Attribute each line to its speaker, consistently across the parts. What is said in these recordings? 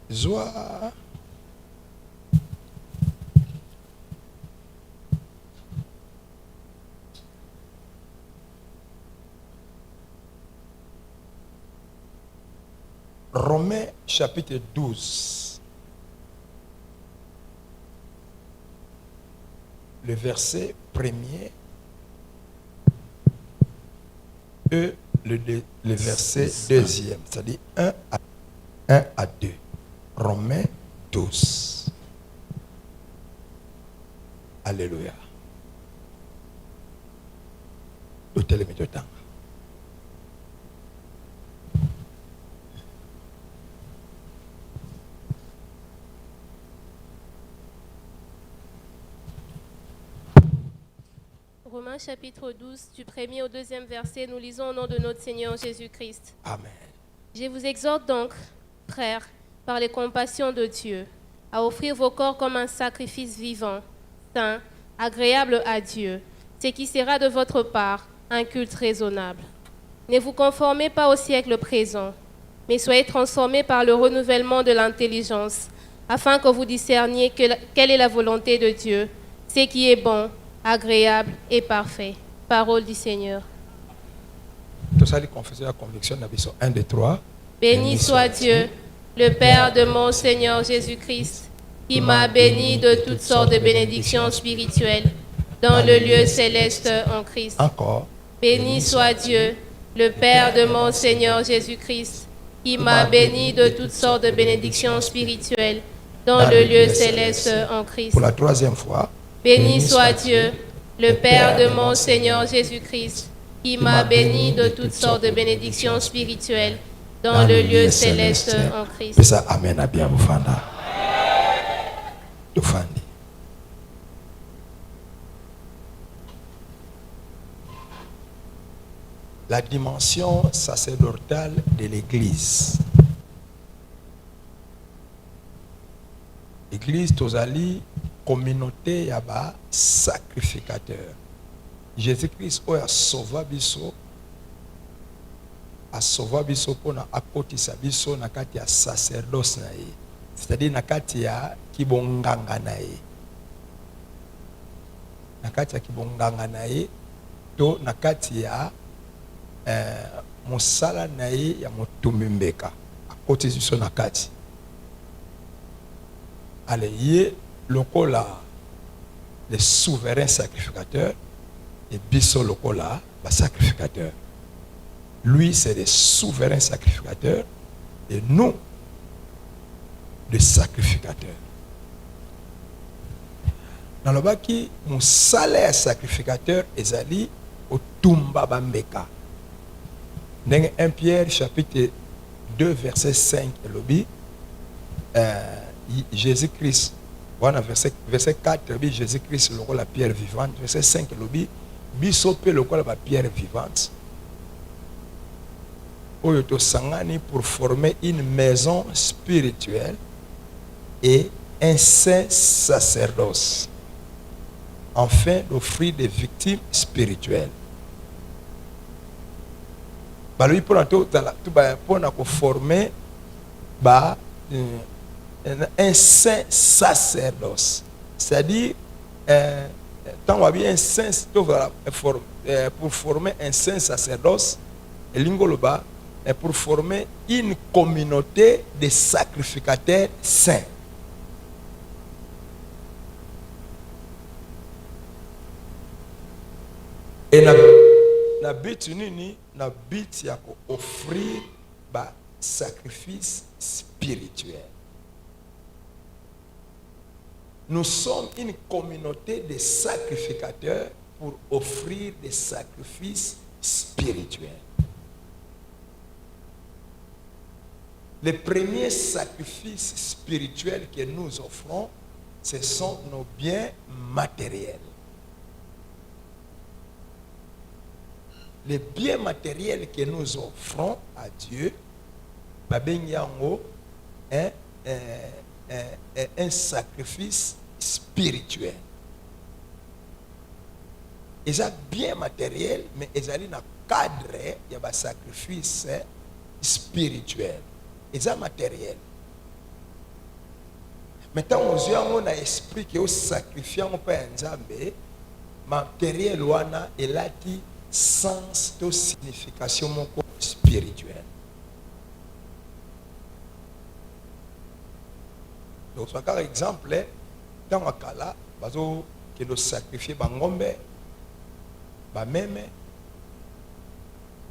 Speaker 1: Joie. Romains chapitre 12. Le verset premier et le verset deuxième, c'est-à-dire 1 à 2. Romains 12. Alléluia. L'hôtel est de temps.
Speaker 2: Romains chapitre 12, du premier au deuxième verset, nous lisons au nom de notre Seigneur Jésus-Christ.
Speaker 1: Amen.
Speaker 2: Je vous exhorte donc, frères, par les compassions de Dieu, à offrir vos corps comme un sacrifice vivant, saint, agréable à Dieu, ce qui sera de votre part un culte raisonnable. Ne vous conformez pas au siècle présent, mais soyez transformés par le renouvellement de l'intelligence, afin que vous discerniez quelle est la volonté de Dieu, ce qui est bon, agréable et parfait. Parole du Seigneur.
Speaker 1: Tout ça, les confesseurs, la conviction, 1, 2, 3.
Speaker 2: Béni soit Dieu, le Père de mon Seigneur Jésus-Christ, qui m'a béni de toutes sortes de bénédictions spirituelles dans le lieu céleste en Christ.
Speaker 1: Encore.
Speaker 2: Béni soit Dieu, le Père de mon Seigneur Jésus-Christ, qui m'a béni de toutes sortes de bénédictions spirituelles dans le lieu céleste en Christ.
Speaker 1: Pour la troisième fois.
Speaker 2: Béni soit Dieu, le Père de mon Seigneur Jésus-Christ, qui m'a béni de toutes sortes de bénédictions spirituelles dans le lieu céleste en Christ.
Speaker 1: Et ça, amen à bien vous fanda. La dimension sacerdotale de l'Église. L'Église, tozali communauté yaba sacrificateur. Jésus-Christ a sauvé biso, pona akotisa biso na kati ya sacerdoce na ye. C'est-à-dire na kati ya kibonganga na ye. Na kati ya kibonganga na ye to na kati ya mosala na ye ya motumbi mbeka. Akotisa biso na kati. Allez, ye lokola le souverain sacrificateur et biso lokola ba sacrificateur. Lui c'est le souverain sacrificateur et nous le sacrificateur. Dans le bas qui mon salaire sacrificateur ezali otumba bambeka. Dans 1 Pierre chapitre 2 verset 5 elobi Jésus-Christ, voilà verset 4, Jésus-Christ, le rôle la pierre vivante. Verset 5, le bisope le rôle la pierre vivante. Oyoto sangani pour former une maison spirituelle et un saint sacerdoce, afin d'offrir des victimes spirituelles. Lui pour former un saint sacerdoce, c'est-à-dire tant on un saint pour former un saint sacerdoce, et pour former une communauté de sacrificateurs saints. Et na but nini na but ya ko offrir ba sacrifice spirituel. Nous sommes une communauté de sacrificateurs pour offrir des sacrifices spirituels. Les premiers sacrifices spirituels que nous offrons, ce sont nos biens matériels. Les biens matériels que nous offrons à Dieu, un sacrifice spirituel. Ils ont bien matériel, mais ils ont un cadre, il y a un sacrifice spirituel. Ils ont matériel. Maintenant, on a esprit que au sacrifiant on peut nzambe matériel wana elati sens de signification moko spirituelle. Donc par exemple dans wakala bazo que nous sacrifier bangombe ba même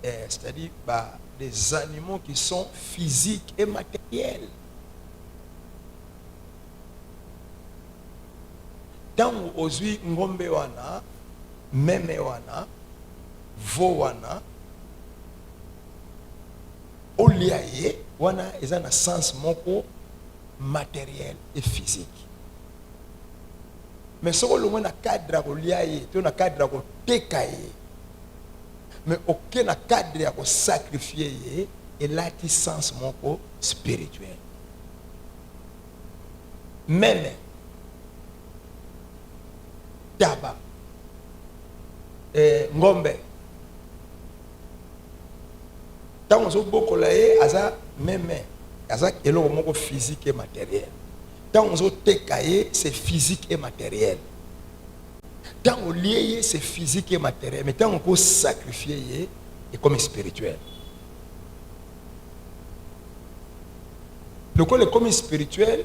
Speaker 1: c'est-à-dire des animaux qui sont physiques et matériels. Dans ozui ngombe wana, meme wana, vo wana, oliaye wana eza na sens moko matériel et physique. Mais ce que l'on a cadre oliaye, tu na cadre ko tekaye. Mais aucun cadre à sacrifier et là qui sens moko spirituel. Même Daba, ngombe, tant on se beaucoup là, aza même, aza elo moko physique et matériel. Tant on se tekaye, c'est physique et matériel. Tant on lié, c'est physique et matériel. Mais tant on peut sacrifier, c'est comme spirituel. Le corps est comme spirituel.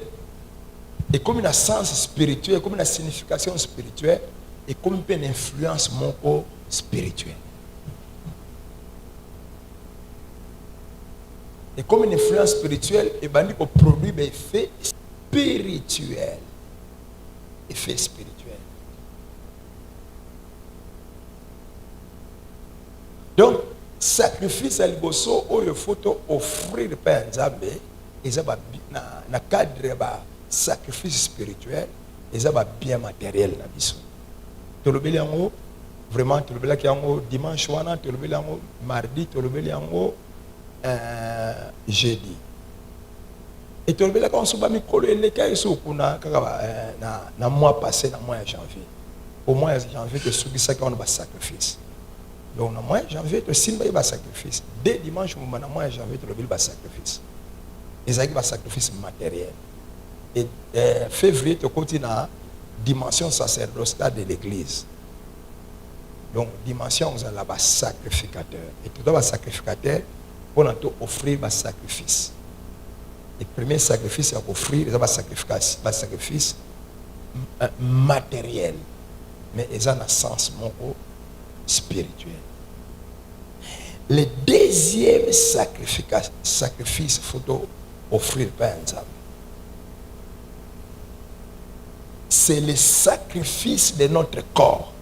Speaker 1: Et comme une sens spirituel, comme une signification spirituelle, et comme une influence moko spirituelle. Et comme une influence spirituelle, et ben on produit des effets spirituels. Effets spirituels. Donc, sacrifice à l'Iboso, où il faut offrir le Père Nzambe, et ça va dans cadre de sacrifice spirituel, et ça va bien matériel. Tu le veux vraiment, tu le veux dimanche, tu le veux mardi, tu le veux jeudi. Et tu le veux quand on se bat les cas na mois passé, dans mois de janvier. Au mois de janvier, tu subis ça qu'on a sacrifice. Donc, dans le mois de janvier, tu signes un sacrifice. Dès dimanche, dans le mois de janvier, tu le veux sacrifice. Et ça, c'est un sacrifice matériel. Et février, tu continues à dimension sacerdotale de l'église. Donc, dimension, vous avez un sacrificateur. Et tout le sacrificateur, on a offrir un sacrifice. Le premier sacrifice à offrir, c'est un sacrifice matériel. Mais il a un sens spirituel. Le deuxième sacrifice, il faut offrir par exemple. C'est le sacrifice de notre corps.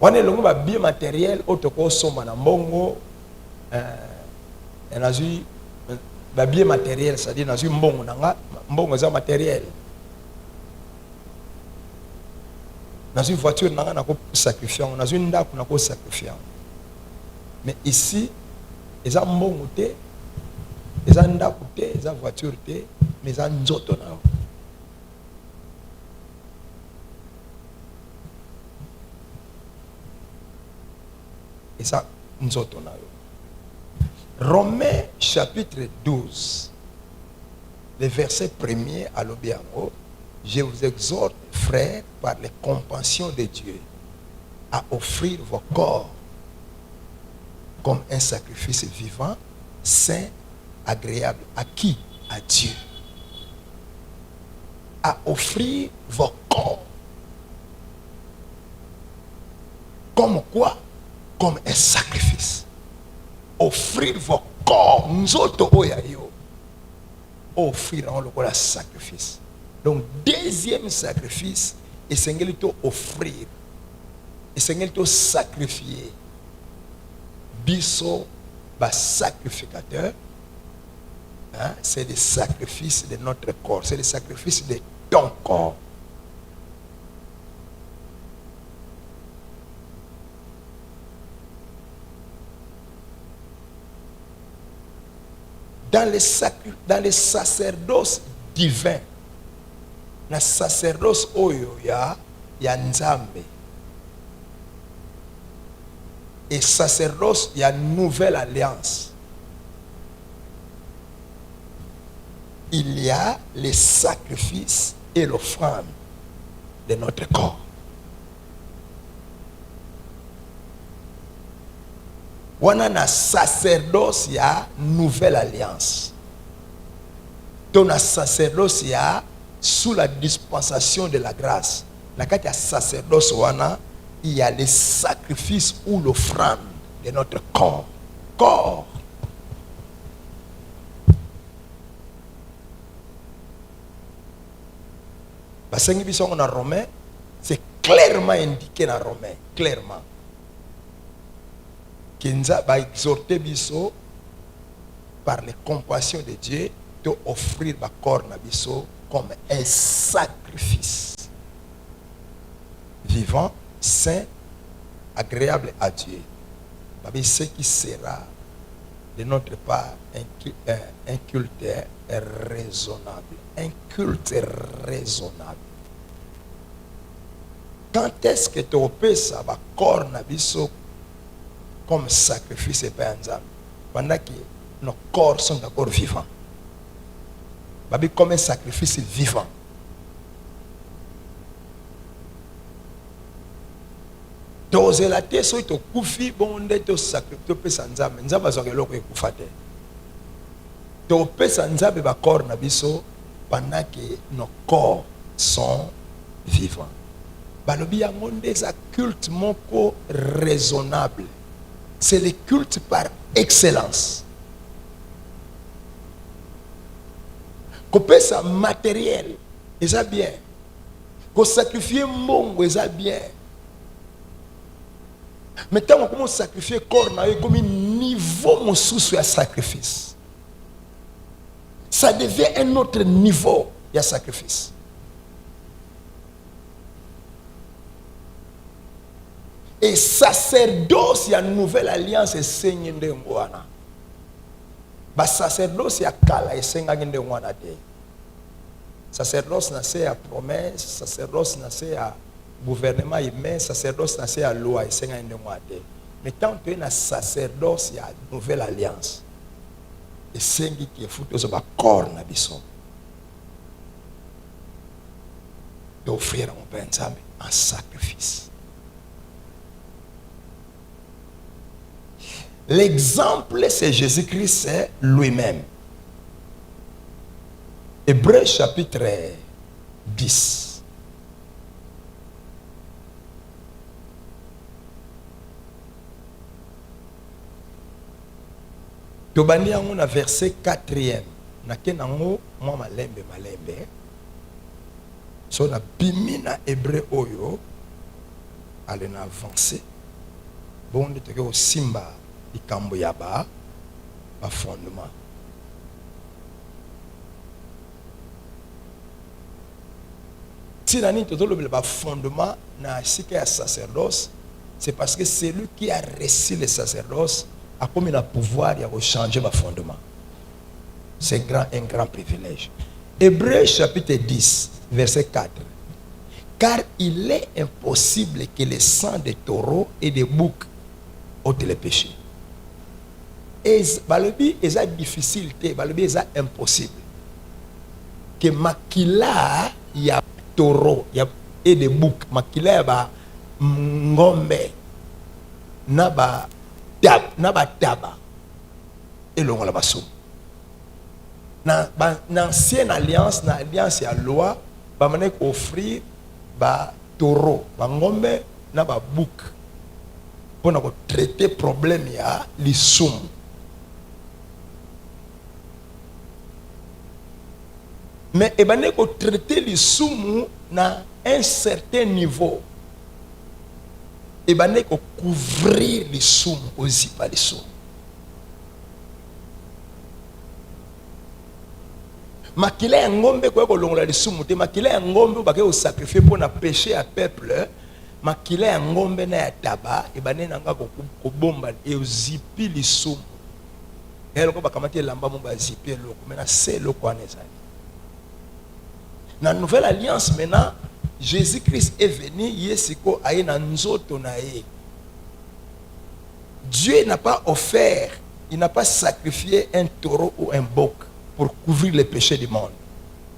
Speaker 1: On est le bien matériel, autre sommes en bongo, bien matériel, c'est-à-dire dans une bongo c'est matériel. Dans une voiture, on a sacrifié, dans une dame, on a sacrifié. Mais ici, ils ont bon côté, ils ont une côté, ils ont une voiture, mais ils ont un autre. Et ça, nous autres. Romains chapitre 12, le verset 1er à l'Obiango, je vous exhorte, frères, par les compassions de Dieu, à offrir vos corps comme un sacrifice vivant, saint, agréable. À qui? À Dieu. À offrir vos corps. Comme quoi? Comme un sacrifice. Offrir vos corps. Nous autres, offrir en le sacrifice. Donc, deuxième sacrifice, et c'est offrir. Et c'est sacrifier. Biso, sacrificateur, hein, c'est le sacrifice de notre corps, c'est le sacrifice de ton corps. Dans les sacerdoces divins, dans sacerdoce oyo ya Nzambe. et sacerdoce, il y a une nouvelle alliance. Il y a les sacrifices et l'offrande de notre corps. On a un sacerdoce, il y a une nouvelle alliance. Dans un sacerdoce, il y a sous la dispensation de la grâce. La carte de sacerdoce, il y a les sacrifices ou l'offrande de notre corps. Corps. Parce que dans Romain, c'est clairement indiqué dans Romain, clairement. Qu'il va exhorter biso par les compassions de Dieu de offrir le corps na biso comme un sacrifice vivant, saint, agréable à Dieu. Ce qui sera de notre part un culte raisonnable. Un culte raisonnable. Quand est-ce que tu opères ça, le corps na biso comme sacrifice et pas ensemble? Pendant que nos corps sont d'abord vivants. Comme un sacrifice vivant. Donc, la tête, si tu koufi, bon, tu sacrifices sans âme. Nous avons besoin de l'eau pour faire. Tu opères sans âme, le corps na biso pendant que nos corps sont vivants. Il y a un culte raisonnable. C'est le culte par excellence. Qu'on peut ça matériel, et ça bien. Qu'on sacrifie mon, et ça bien. Mais tant qu'on commence à sacrifier corps, comme un niveau mon sous à sacrifice. Ça devient un autre niveau de sacrifice. Et sacerdoce, il y a une nouvelle alliance et Seigneur de Ngwana. Sacerdoce, il y a Kala et Seigneur de Ngwana. Sacerdoce, c'est à promesse, sacerdoce, c'est à gouvernement humain, sacerdoce, c'est à loi et Seigneur de Ngwana. Mais tant que tu as un sacerdoce, il y a une nouvelle alliance. Et Seigneur qui est foutu sur le corps, d'offrir un pain en sacrifice. L'exemple, c'est Jésus-Christ lui-même. Hébreux chapitre 10. Tobandi yango na verset 4e. Nakenango moi malembe. So na bimi na Hébreu oyo ale na avancer. Bon de teke au simba likambo ya ba fondement. Si nani totolo le fondement na sika ya sacerdoce, c'est parce que celui qui a reçu le sacerdoce a comme un pouvoir de changer le fondement. C'est un grand privilège. Hébreux chapitre 10, verset 4. Car il est impossible que le sang des taureaux et des boucs ôte les péchés. Et c'est difficile, c'est impossible. Que makila y a taureau et des boucs, makila y a ngombe, naba taba et l'on la basso. Dans l'ancienne alliance, dans l'alliance à loi, ba mané offrir ba taureau, ba ngombe, naba bouc pour traiter problème ya l'issoum. Mais il faut traiter les soumous à un certain niveau. Il faut couvrir les soumous aussi par les soumous. Makila ya ngombe kwa kolongola les soumous, makila ya ngombe ba ke sacrifier pour na péché à peuple, makila ya ngombe na ya taba, nanga ko bomba et ozipi les soumous. Elle ko ba kamati lamba mo ba zipi loko, mais na c'est loko anezali. Dans la nouvelle alliance, maintenant, Jésus-Christ est venu, Yesiko aye na nzoto na ye. Dieu n'a pas offert, il n'a pas sacrifié un taureau ou un bouc pour couvrir les péchés du monde.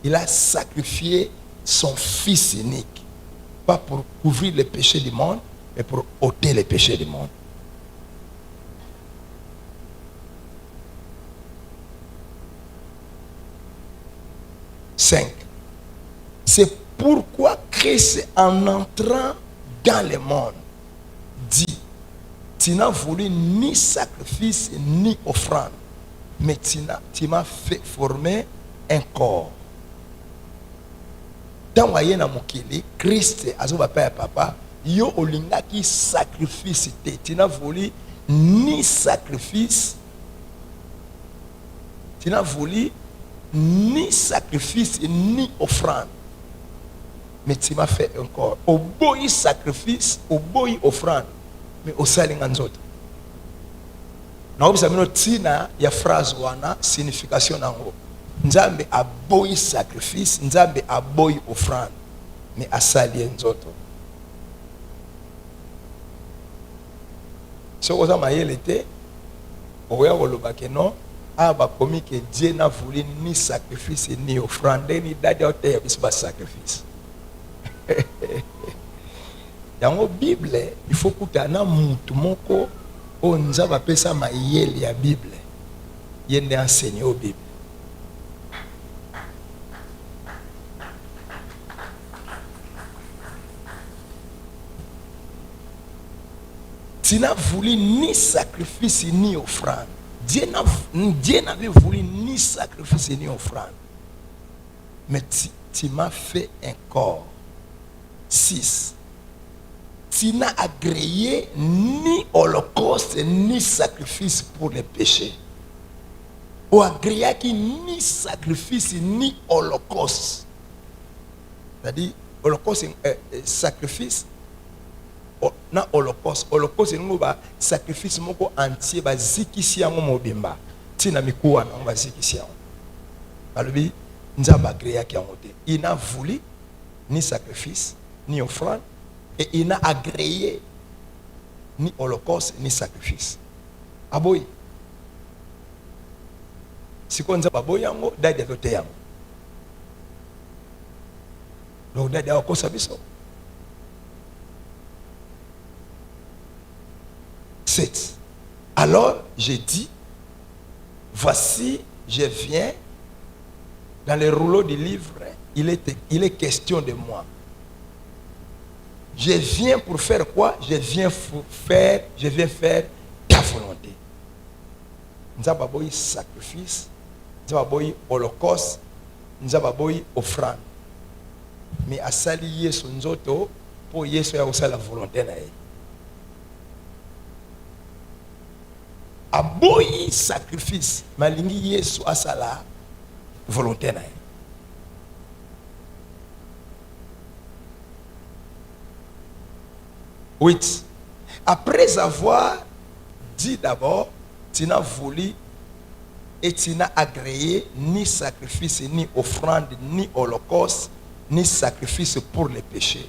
Speaker 1: Il a sacrifié son Fils unique, pas pour couvrir les péchés du monde, mais pour ôter les péchés du monde. C'est pourquoi Christ, en entrant dans le monde, dit: tu n'as voulu ni sacrifice ni offrande, mais tu m'as fait former un corps. Dans Wayena Mokili, Christ, azoba papa, yo olinga qui sacrifice te. Tu n'as voulu ni sacrifice, tu n'as voulu ni sacrifice ni offrande, mais tu m'as fait un corps. Au boy sacrifice, au boy offrande, mais au salinganzot. Na obisa tina ya phrase wana signification nango. Nzambe aboyi sacrifice, Nzambe aboyi offrande, mais asali nzoto. So oza mayele te, oya koloba ke non, aba komi que Dieu n'a voulu ni sacrifice ni offrande, ni dadi ote ya biso ba sacrifice. Dans la Bible, il faut que tu aies un mutu moko o nzaba pesa mayele ya Bible. Yende enseigner au Bible. Tu n'as voulu ni sacrifice ni offrande. Dieu n'avait voulu ni sacrifice ni offrande. Mais tu m'as fait un corps. 6. Tu n'as agréé ni holocauste ni sacrifice pour les péchés. Ou agréé qui ni sacrifice ni holocauste. C'est-à-dire, holocauste, sacrifice, na holocauste. Holocauste, c'est un sacrifice moko entier, zikisi yango mobimba. Tina mikuwa na zikisi yango. Balobi, nzamba agréé qui yango te. Il n'a voulu ni sacrifice ni offrande. Et il n'a agréé ni holocauste ni sacrifice. Aboy. Si on a aboy yango, dadi atote yango. Donc dadi ako sabiso. 7. Alors j'ai dit, voici, je viens. Dans le rouleau du livre, il est question de moi. Je viens pour faire quoi? Je viens faire ta volonté. Nous avons besoin sacrifice, nous avons besoin holocauste, nous avons besoin offrande. Mais à s'allier sur nous autres, pour Yesu ya aussi la volonté na ye. A besoin sacrifice, malingi Yesu a la volonté na ye. Oui. Après avoir dit d'abord, tu n'as voulu et tu n'as agréé ni sacrifice, ni offrande, ni holocauste, ni sacrifice pour les péchés.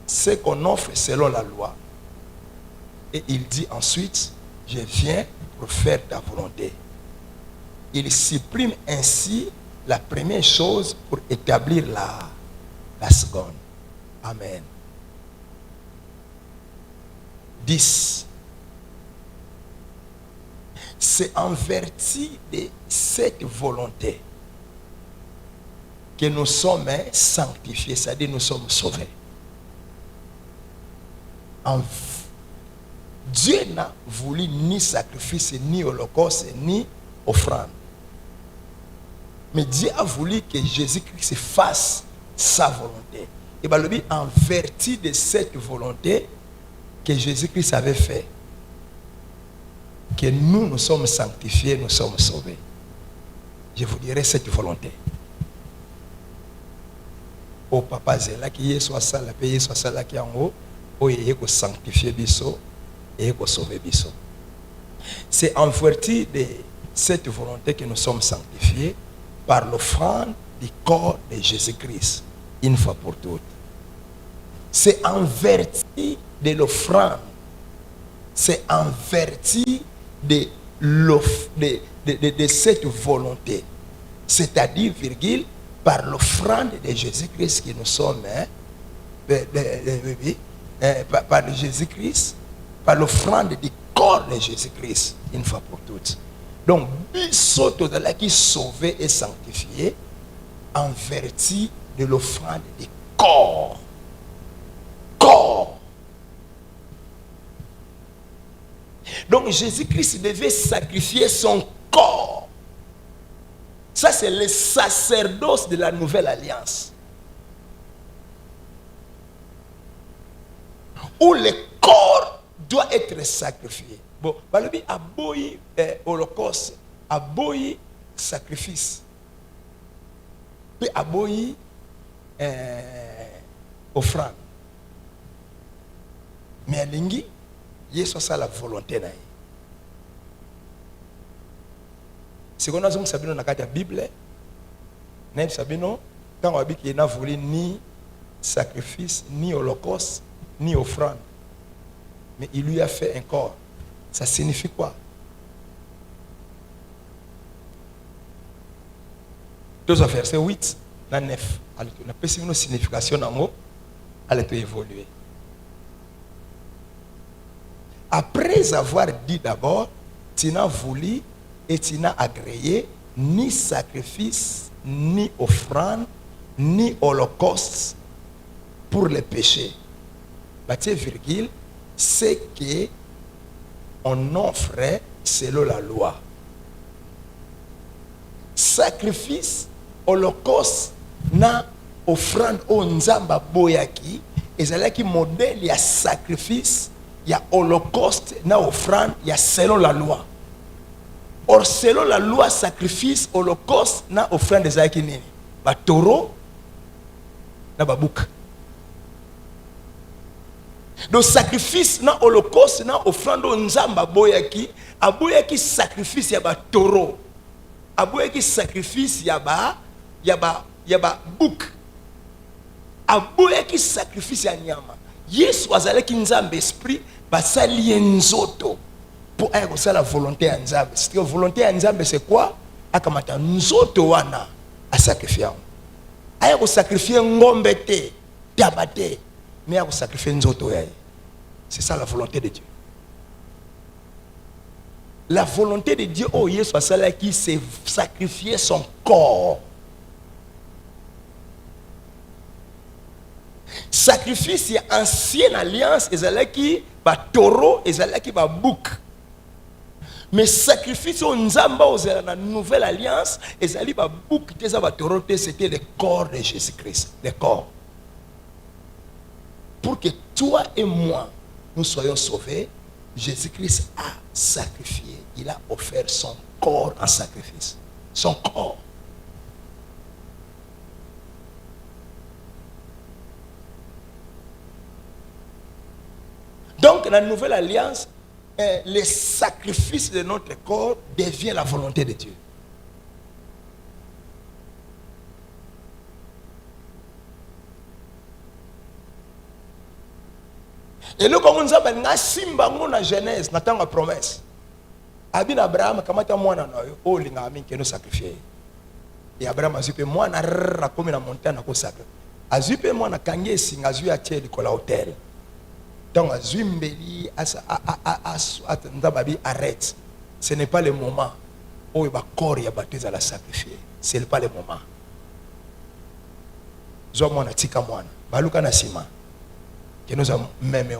Speaker 1: Ce qu'on offre selon la loi. Et il dit ensuite, je viens pour faire ta volonté. Il supprime ainsi la première chose pour établir la seconde. Amen. 10. C'est en vertu de cette volonté que nous sommes sanctifiés, c'est-à-dire nous sommes sauvés. Dieu n'a voulu ni sacrifice, ni holocauste, ni offrande. Mais Dieu a voulu que Jésus-Christ fasse sa volonté. Et bien, en vertu de cette volonté que Jésus-Christ avait fait, que nous sommes sanctifiés, nous sommes sauvés. Je vous dirai cette volonté. Au papa Zela qui est soit ça, la paix soit ça, qui est en haut, où il est sanctifié biso et sauver biso. C'est en vertu de cette volonté que nous sommes sanctifiés par l'offrande du corps de Jésus-Christ, une fois pour toutes. C'est en vertu de l'offrande c'est en vertu de cette volonté. C'est-à-dire, virgule, par l'offrande de Jésus-Christ que nous sommes, par Jésus-Christ, par l'offrande du corps de Jésus-Christ, une fois pour toutes. Donc, biso qui sauvé et sanctifié en vertu de l'offrande du corps. Corps. Donc, Jésus-Christ devait sacrifier son corps. Ça, c'est le sacerdoce de la nouvelle alliance. Où le corps doit être sacrifié. Bon, balobi aboyi holocauste, aboyi sacrifice. Puis aboyi offrande. Mais alingi, Yesu ça la volonté na. C'est qu'on a donc sabino na kati ya Bible. Même sabino quand on a dit qu'il n'a voulu ni sacrifice, ni holocauste, ni offrande. Mais il lui a fait un corps. Ça signifie quoi? Deux affaires, verset 8 à 9. On a pas une signification dans le mot, elle a évolué. Après avoir dit d'abord, tu n'as voulu et tu n'as agréé ni sacrifice, ni offrande, ni holocauste pour les péchés. Bâtir virgule, c'est que on offrait selon la loi. Sacrifice, holocauste, na offrande au nzamba boyaki, et c'est là qui modèle il y a sacrifice, il y a holocauste, na offrande, il y a selon la loi. Or selon la loi, sacrifice, holocauste, na offrande des aïki nini. Ba taureau, na babouk. Donc sacrifice na holocauste na offrande nzamba boyaki aboyaki sacrifice ya ba taureau aboyaki sacrifice ya ba bouk aboyaki sacrifice ya nyama. Yesu azalaki nzambe esprit basali nzoto pour avoir la volonté ya nzambe. C'est que volonté ya nzambe c'est quoi? Akamata nzoto wana a sacrifier. Aya ko sacrifier ngombe te tabate. Mais à sacrifier nzoto yaye. C'est ça la volonté de Dieu. La volonté de Dieu, oh Yesu qui c'est sacrifier son corps. Sacrifice y a ancienne alliance, ezalaki ba taureau, ezalaki ba bouc. Mais sacrifice au nzamba aux la nouvelle alliance, ezali ba bouc, ba taureau, c'était le corps de Jésus-Christ, le corps. Pour que toi et moi, nous soyons sauvés, Jésus-Christ a sacrifié. Il a offert son corps en sacrifice. Son corps. Donc, dans la nouvelle alliance, le sacrifice de notre corps devient la volonté de Dieu. Et nous, comme nous avons la Genèse, nous avons la promesse. Abin Abraham, comment tu as dit oh, il a que nous sacrifier. Et Abraham a dit moi, na comme la montagne, na sacrifier. A dit moi, na kangé sing, a dit à tiel de la hôtel. Donc, a dit mbeli, arrête. Ce n'est pas le moment où il va corps y baptiser à la sacrifier. Ce n'est pas le moment. Zomona tika mwana, baluka na sima. Que nous avons même.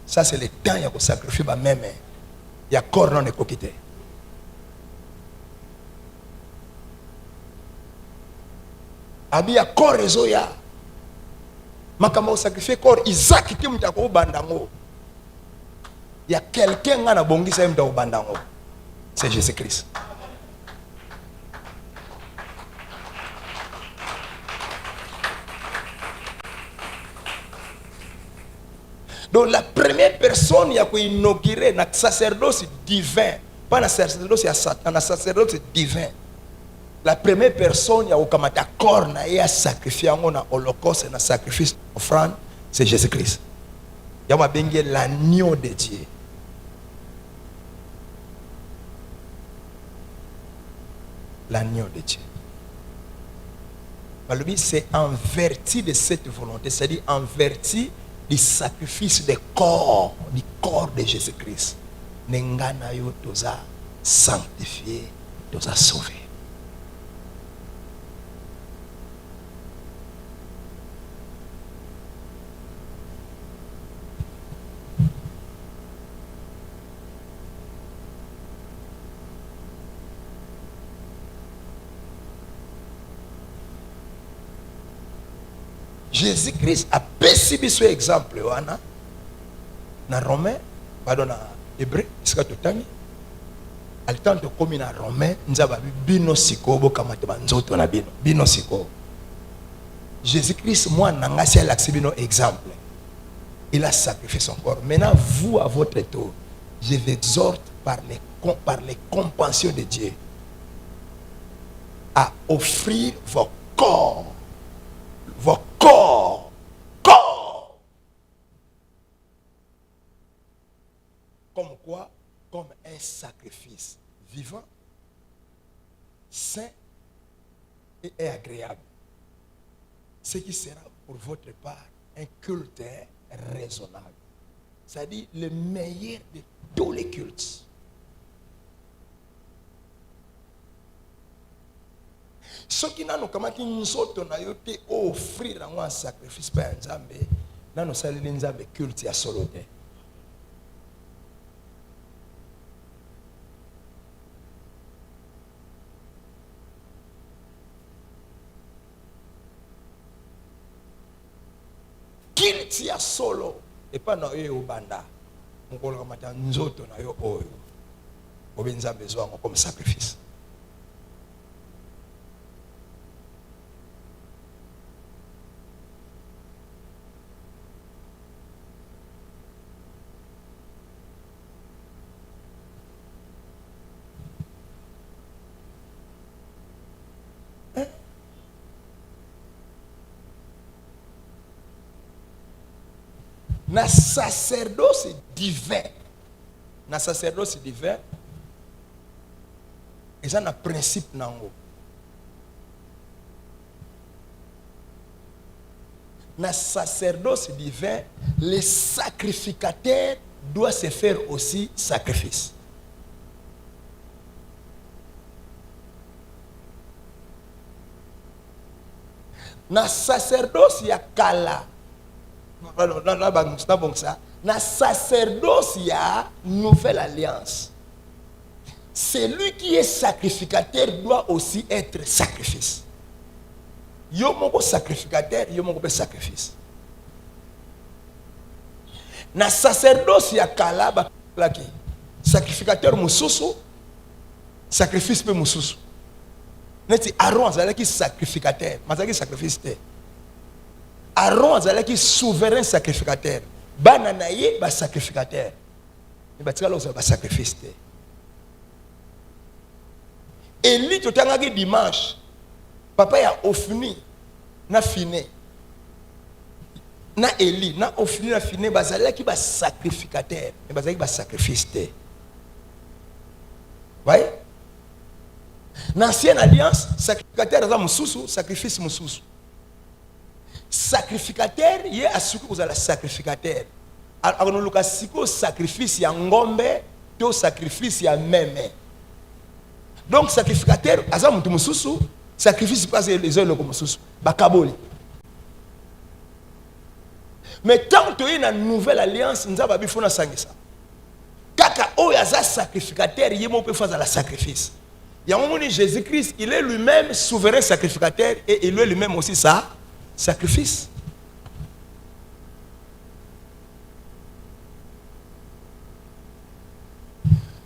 Speaker 1: Ça, c'est le temps où sacrifier même. Il y a corps non écoquité. Abi ya corps réseau ya. Makama sacrifier corps Isaac qui m'a ko bandango. Il y a quelqu'un qui a bongi sa m'a bandango. C'est Jésus-Christ. Donc la première personne qui a inauguré le sacerdoce divin, pas le sacerdoce à Satan, le sacerdoce divin. La première personne qui a eu corps et a sacrifié en holocauste et sacrifice offrande, c'est Jésus-Christ. Il y a l'agneau de Dieu. l'agneau de Dieu. C'est en vertu de cette volonté, c'est-à-dire en vertu du sacrifice du corps de Jésus-Christ. Nengana yo toza sanctifié, toza sauvé. Jésus-Christ a perçu ce exemple na Romain, pardon, na Hébreu, ce que tu as dit. Al temps de commis na Romain, nous avons bino siko bo kamate banzoto na bino siko. Jésus-Christ moi nangasi a bino exemple. Il a sacrifié son corps. Maintenant vous à votre tour, je vous exhorte par les compassions de Dieu à offrir vos corps comme quoi? Comme un sacrifice vivant, sain et agréable. Ce qui sera pour votre part un culte raisonnable. C'est-à-dire le meilleur de tous les cultes. Ce qui n'a pas offrir un sacrifice par un Nzambe, n'a pas Nzambe culte à solo. Culte à solo et pas dans eux au banda. On peut le mettre en autre na yo oyo. Obenza besoin comme sacrifice. Na sacerdoce divin. Na sacerdoce divin. Et ça, na principe nango. Na sacerdoce divin, les sacrificateurs doivent se faire aussi sacrifice. Na sacerdoce ya kala. Na sacerdoce il y a nouvelle alliance. Celui qui est sacrificateur doit aussi être sacrifice. Yo moko sacrificateur, yo moko sacrifice. Na sacerdoce il y a kala laki sacrificateur mususu, sacrifice pe mususu. Neti Aaron azalaki sacrificateur, mazaki sacrifice te. Aaron azalaki souverain sacrificateur. Bananaye ba sacrificateur. Mais batikala oza ba sacrifice te. Eli totangaki dimanche. Papa ya ofni na fine. Na Eli na ofni na fine bazalaki ba sacrificateur. Mais bazalaki ba sacrifice te. Voyez? Dans l'ancienne alliance, sacrificateur aza mususu, sacrifice mususu. Sacrificateur, il y a ce que vous avez sacrificateur. Alors, nous avons sacrifice, il y a ngombe, to sacrifice, il y a meme. Donc, sacrificateur, aza mutu mususu, sacrifice, pas les autres comme mususu, bakaboli. Mais tant que tu es dans une nouvelle alliance, nous avons besoin de ça. Kaka, oh, il y a sacrificateur, il y a faire la sacrifice. Il y a un moment où Jésus-Christ, il est lui-même souverain sacrificateur et il est lui-même aussi ça. Sacrifice.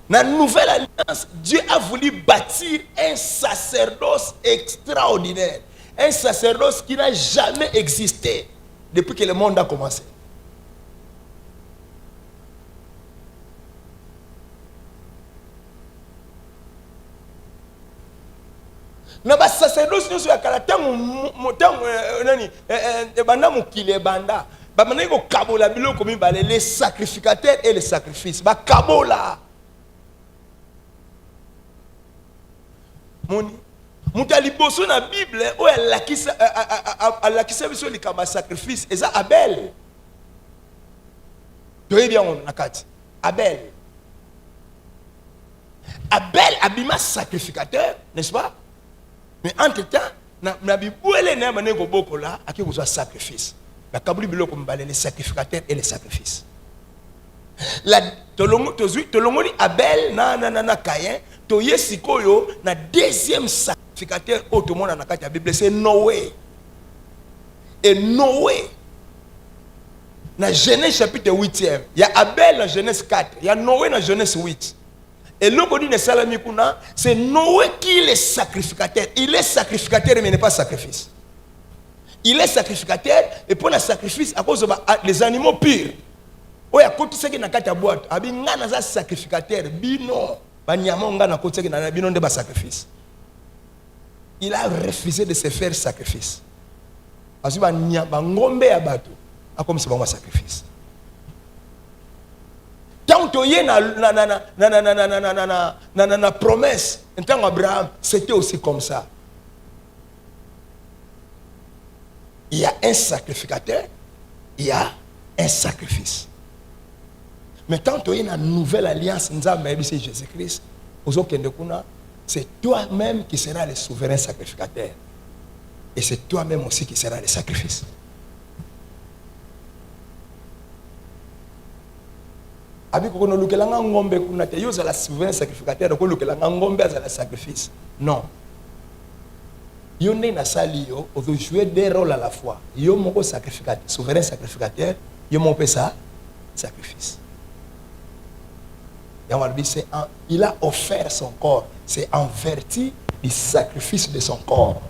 Speaker 1: Dans la nouvelle alliance, Dieu a voulu bâtir un sacerdoce extraordinaire. Un sacerdoce qui n'a jamais existé depuis que le monde a commencé. Na ba sacerdoce nyo ya kala tango nani banda mukile banda ba manai ko kabola biloko mibale les sacrificateurs et les sacrifices ba kabola moni Moutali bosso na Bible, où elle a qui s'est sur le sacrifice, et ça Abel. Tu es bien on nakati. Abel. Abel abima sacrificateur, n'est-ce pas? Mais entre-temps, na bibouele na mané go bokola, aki ko sacrifice. La kabuli biloko mbale les sacrificateurs et les sacrifices. La tolongoli Abel na Caïn, toye sikoyo na deuxième sacrificateur autrement na kati ya Bible c'est Noé. Et Noé na Genèse chapitre 8e, il y a Abel dans Genèse 4, il y a Noé dans Genèse 8. Et l'homme dit c'est Noé qui est le sacrificateur. Il est sacrificateur mais il n'est pas sacrifice. Il est sacrificateur et pour le sacrifice à cause des animaux purs. Oui, à côté de ce qui est dans la boîte, il y a un sacrificateur. Il a refusé de se faire sacrifice. Parce que il y a comme c'est un sacrifice. Tant que il y a une promesse, en tant qu'Abraham, c'était aussi comme ça. Il y a un sacrificateur, il y a un sacrifice. Mais tant qu'il y a une nouvelle alliance, c'est Jésus-Christ, c'est toi-même qui seras le souverain sacrificateur. Et c'est toi-même aussi qui seras le sacrifice. Avec le souverain sacrificateur, le sacrifice. Non. Yo ne na sali yo, on veut jouer des rôles à la fois. Yo mon sacrificateur, souverain sacrificateur, yo mon ça sacrifice. Et on va dire il a offert son corps, c'est en vertu du sacrifice de son corps.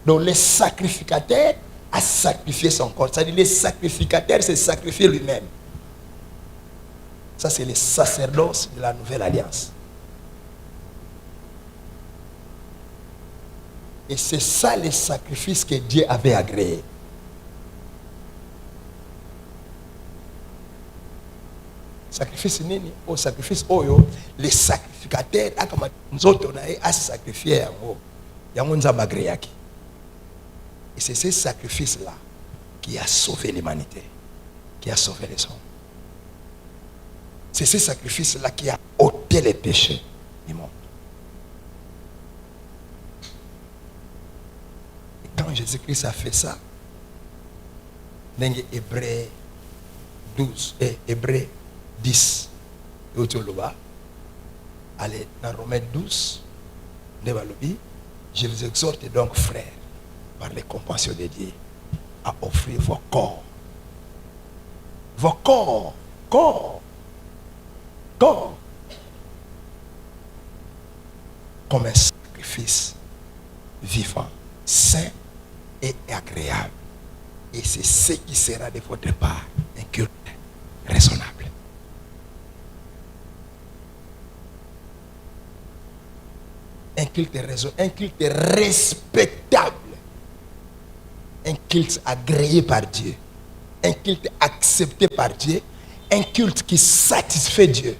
Speaker 1: Donc le sacrificateur a sacrifié son corps. C'est-à-dire le sacrificateur s'est sacrifié lui-même. Ça c'est le sacerdoce de la nouvelle alliance. Et c'est ça le sacrifice que Dieu avait agréé. Sacrifice nini? Au sacrifice oyo, les sacrificateurs a sacrifié et c'est ce sacrifice-là qui a sauvé l'humanité, qui a sauvé les hommes. C'est ce sacrifice-là qui a ôté les péchés du monde. Quand Jésus-Christ a fait ça, dans Hébreu 12 et Hébreu 10, allez dans Romains 12, je vous exhorte donc, frères, par les compassions de Dieu, à offrir vos corps, comme un sacrifice vivant, saint et agréable. Et c'est ce qui sera de votre part un culte raisonnable. Un culte raisonnable, un culte respectable, un culte agréé par Dieu, un culte accepté par Dieu, un culte qui satisfait Dieu.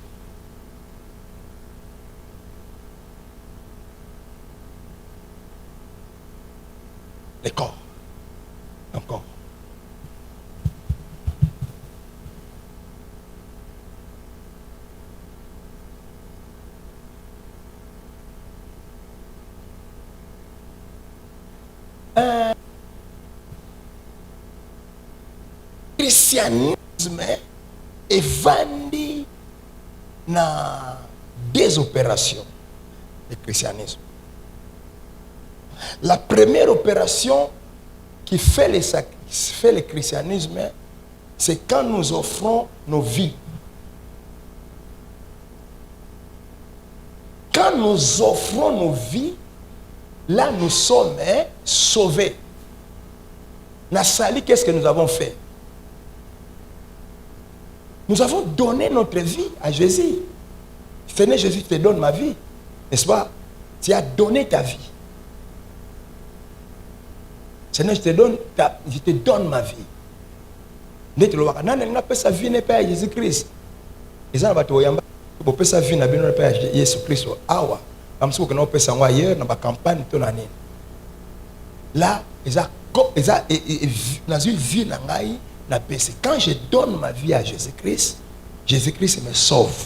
Speaker 1: Le corps. Encore. Christianisme est vendu dans des opérations. Le christianisme. La première opération qui fait le christianisme, c'est quand nous offrons nos vies. Quand nous offrons nos vies, là nous sommes sauvés. Nassali, qu'est-ce que nous avons fait? Nous avons donné notre vie à Jésus. Seigneur Jésus, te donne ma vie. N'est-ce pas? Tu as donné ta vie. Seigneur, je te donne ma vie. Sa vie n'est pas à Jésus-Christ. Et ça, sa vie n'est pas à Jésus-Christ. Comme si on peut s'en ailleurs dans la campagne ton année. Là, dans une vie na péché. Quand je donne ma vie à Jésus-Christ, Jésus-Christ me sauve.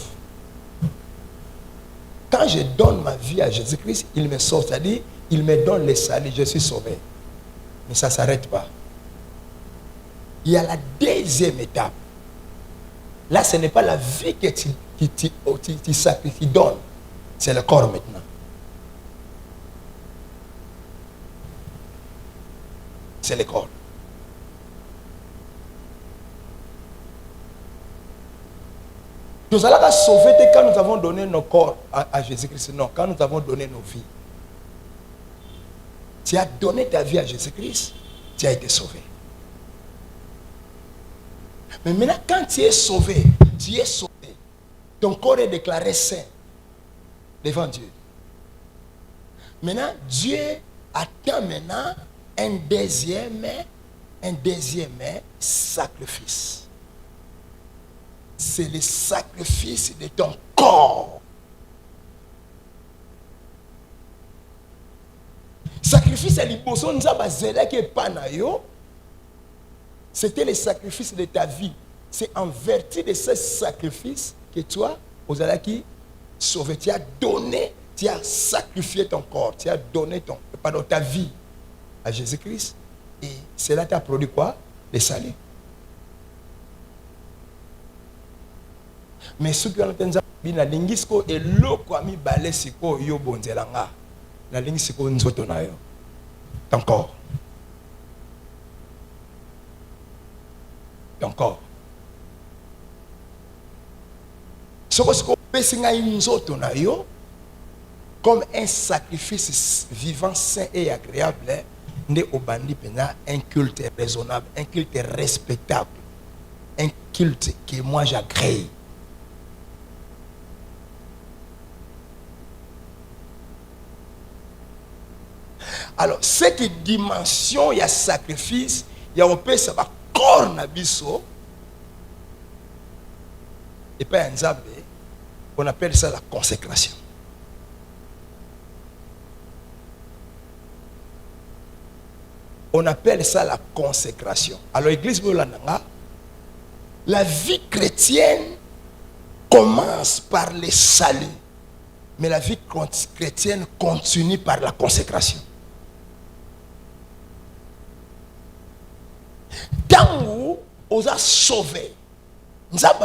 Speaker 1: Quand je donne ma vie à Jésus-Christ, il me sauve. C'est-à-dire, il me donne le salut, je suis sauvé. Mais ça ne s'arrête pas. Il y a la deuxième étape. Là, ce n'est pas la vie que tu sacrifies, donnes. C'est le corps maintenant. C'est le corps. Nous allons sauver quand nous avons donné nos corps à Jésus-Christ. Non, quand nous avons donné nos vies. Tu as donné ta vie à Jésus-Christ, tu as été sauvé. Mais maintenant, quand tu es sauvé, ton corps est déclaré saint devant Dieu. Maintenant, Dieu attend maintenant un deuxième sacrifice. C'est le sacrifice de ton corps. Sacrifice à l'hyposon, c'était le sacrifice de ta vie. C'est en vertu de ce sacrifice que toi, aux qui sauvé, tu as donné, tu as sacrifié ton corps, tu as donné ta vie à Jésus-Christ. Et cela t'a produit quoi? Le salut. Mais ceux qui ont entendu la lingisco et l'eau qui balé siko yo bonzelanga. La lingisco nzoto na yo. Ton corps. Ton corps. Ce que pesinga nzoto na yo comme un sacrifice vivant, sain et agréable, n'est au bandit un culte raisonnable, un culte respectable, un culte que moi j'agrée. Alors, cette dimension, il y a sacrifice, il y a un peu ça va corps na biso. Et pas un zabe, on appelle ça la consécration. On appelle ça la consécration. Alors, l'église Bolananga, la vie chrétienne commence par le salut. Mais la vie chrétienne continue par la consécration. Tant où on a sauvé, nous avons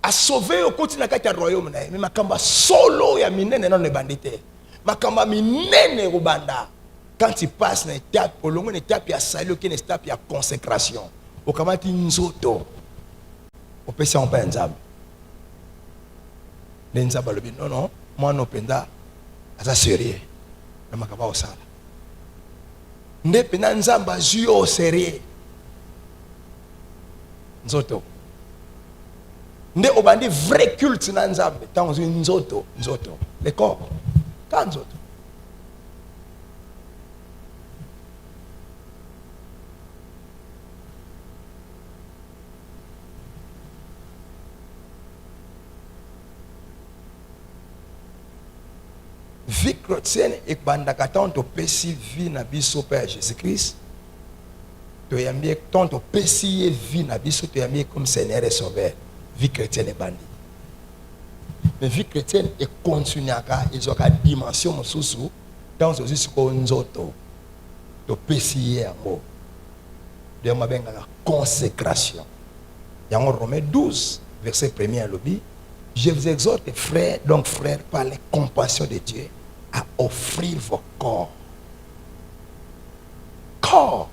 Speaker 1: a sauvé au quotidien de royaume, mais makamba solo ya minene non le bandité. Makamba minene rubanda. Quand tu passes une étape, au long une étape ya salut, une étape ya consécration. Au kamati nzoto. Au pesa on pas nzab. Nzaba le non non, moi no penda asa sérieux. Na makamba osala. Nde pena nzamba zuyo sérieux. Nzoto. Nde obandi vrai culte na nzambe tant nzoto le corps quand nzoto vie chrétienne et bandaka tant to pesi vie na biso père Jésus-Christ to yambie tant to pesi vie na biso to yambie comme Seigneur et Sauveur. Vie chrétienne est bandit. Mais vie chrétienne est continue à ils ont une dimension sous dans ce nzoto de pécier en haut. De ma benga la consécration. Dans Romains 12 verset 1er à l'objet, je vous exhorte frères, donc frères par les compassions de Dieu à offrir vos corps. Corps.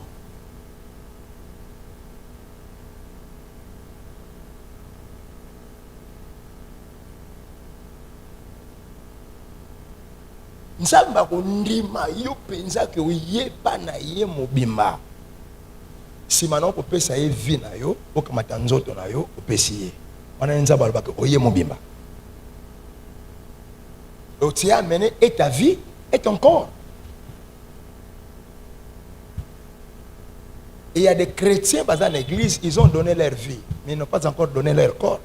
Speaker 1: Nzamba kondima yo penza ke oye pa na ye mobimba. Si maintenant ko pesa ye vie na yo, okamata nzoto na yo, opesi ye. Wana nzamba ba ke oye mobimba. Donc tu as amené et ta vie et ton corps. Et il y a des chrétiens dans l'église, ils ont donné leur vie, mais ils n'ont pas encore donné leur corps.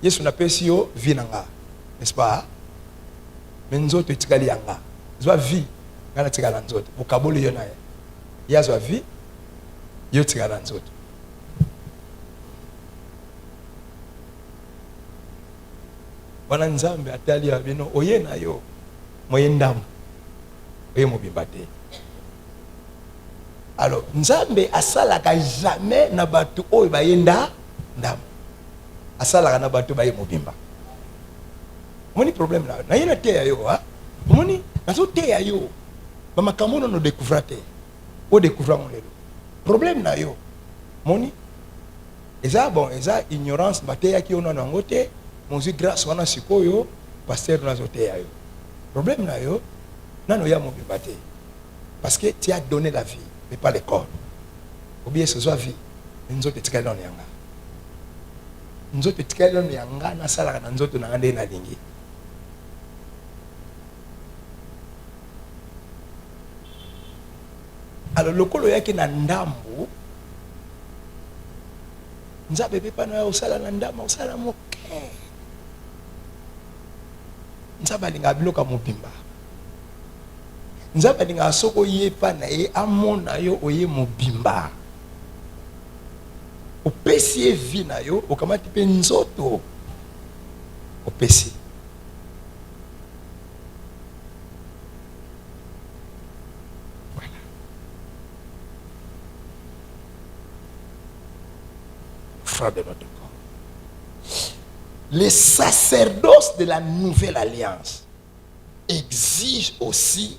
Speaker 1: Yesu napesi yo vie nanga, n'est-ce pas? Mais nzoto etikali yanga. Zwa vie ngana tikala nzoto. Bokabolo yo na ye. Ya zwa vie yo tikala nzoto. Wana Nzambe atali ya bino oye na yo moye ndamu oye mobimba te. Alors Nzambe asalaka jamais na batu oyo bayenda ndamu, asalaka na batu baye mobimba. Moni problème na yena te ya yo ha moni nazo te ya yo ba makambo no découvrir te o découvrir mon lelo problème na yo moni eza bon eza ignorance bate ya ki ona nango te monzi grâce wana sikoyo pasteur nazo te ya yo problème na yo nano ya mobimba te parce que tu as donné la vie mais pas le corps. Oubliez ce soit vie nzoto tikali na yanga nzoto tikali na yanga na sala na nzoto na ngande na lingi. Alors lokolo yake na ndambo Nzambe pepa na osala na ndambo osala moke Nzambe alinga biloka mobimba Nzambe alinga soko yepa na ye amona yo oye mobimba opesi vie na yo okamati pe nzoto opesi. De notre corps. Les sacerdoces de la nouvelle alliance exigent aussi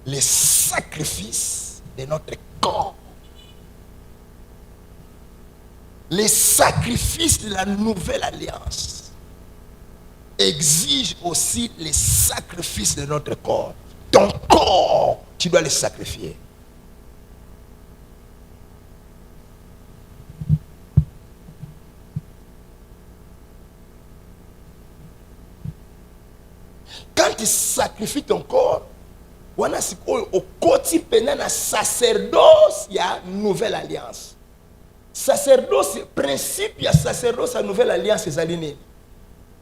Speaker 1: les sacrifices de notre corps. Les sacrifices de la nouvelle alliance exigent aussi les sacrifices de notre corps. Ton corps, tu dois le sacrifier. Quand tu sacrifies ton corps, on a au quotidien un sacerdoce, il y a une nouvelle alliance. Sacerdoce, principe, il y a sacerdoce, la nouvelle alliance, c'est aligné.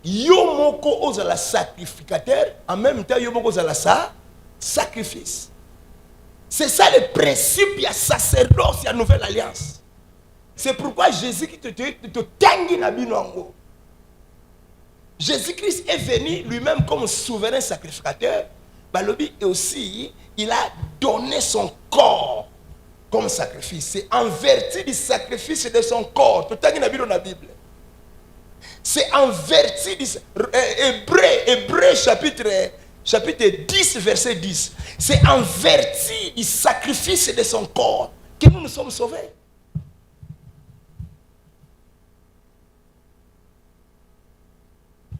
Speaker 1: Yo moko ozala sacrificateur, en même temps yo moko ozala sacrifice. C'est ça le principe, il y a sacerdoce, il y a nouvelle alliance. C'est pourquoi Jésus qui te tangi na binongo. Jésus-Christ est venu lui-même comme souverain sacrificateur. Balobi et aussi, il a donné son corps comme sacrifice. C'est en vertu du sacrifice de son corps. Tout le dans la Bible. C'est en vertu du Hébreu chapitre 10 verset 10. C'est en vertu du sacrifice de son corps que nous nous sommes sauvés.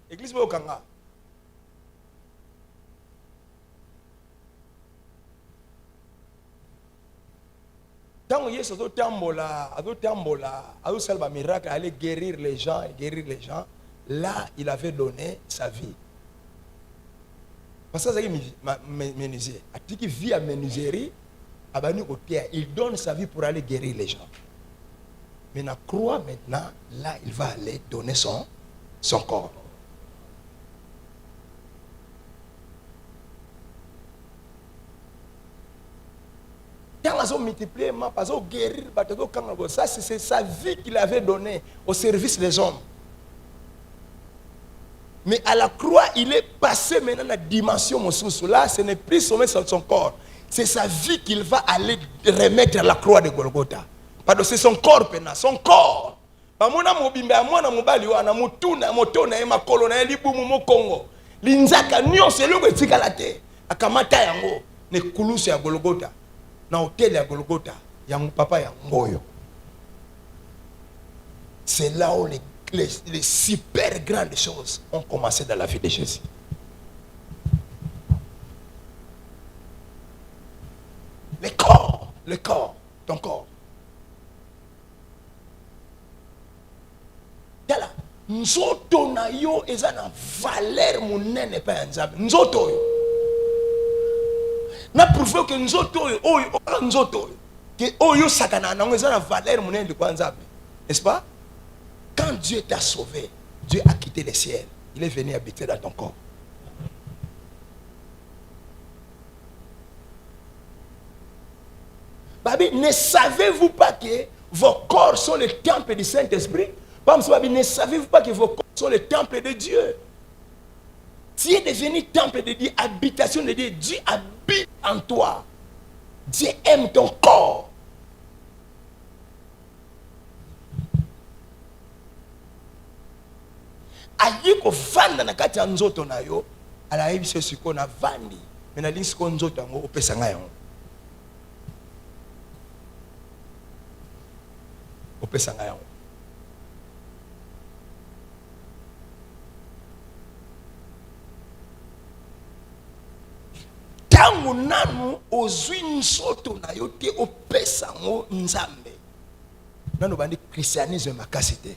Speaker 1: Église Bokanga. Tant Yesu a salva miracle, aller guérir les gens, là il avait donné sa vie. Parce que ça menuisier, a dit qu'il vit à menuiserie, il donne sa vie pour aller guérir les gens. Mais la croix maintenant, là il va aller donner son corps. Multiplier, guérir, ça c'est sa vie qu'il avait donnée au service des hommes. Mais à la croix, il est passé maintenant à la dimension là, ce n'est plus son corps. C'est sa vie qu'il va aller remettre à la croix de Golgotha. Parce que c'est son corps maintenant, son corps. Linzaka nyonso loko tikalate akamata yango ne kulusi ya Golgotha. Na hôtel à Golgotha, yang papa yang ngoyo. C'est là où les super grandes choses ont commencé dans la vie de Jésus. Le corps, ton corps. Tala, nzoto na yo eza na valeur monene pa nzambe. Nzoto yo. Na prouvé que nzoto que oyo sakana na ngeza na valeur monene de kwa nzambe. N'est-ce pas? Quand Dieu t'a sauvé, Dieu a quitté les ciels. Il est venu habiter dans ton corps. Babi, ne savez-vous pas que vos corps sont le temple du Saint-Esprit? Babi, ne savez-vous pas que vos corps sont le temple de Dieu? Tu es devenu temple de Dieu, habitation de Dieu. Dieu habite en toi. Dieu aime ton corps. Ayi ko vanda na kati ya nzoto na yo, ala yebi se siko na vandi, mais na lingi siko nzoto yango opesa nga yango. Opesa nga yango. Tangu nanu ozwi nzoto na yo te opesa ngo nzambe. Nanu bandi christianisme makasi te.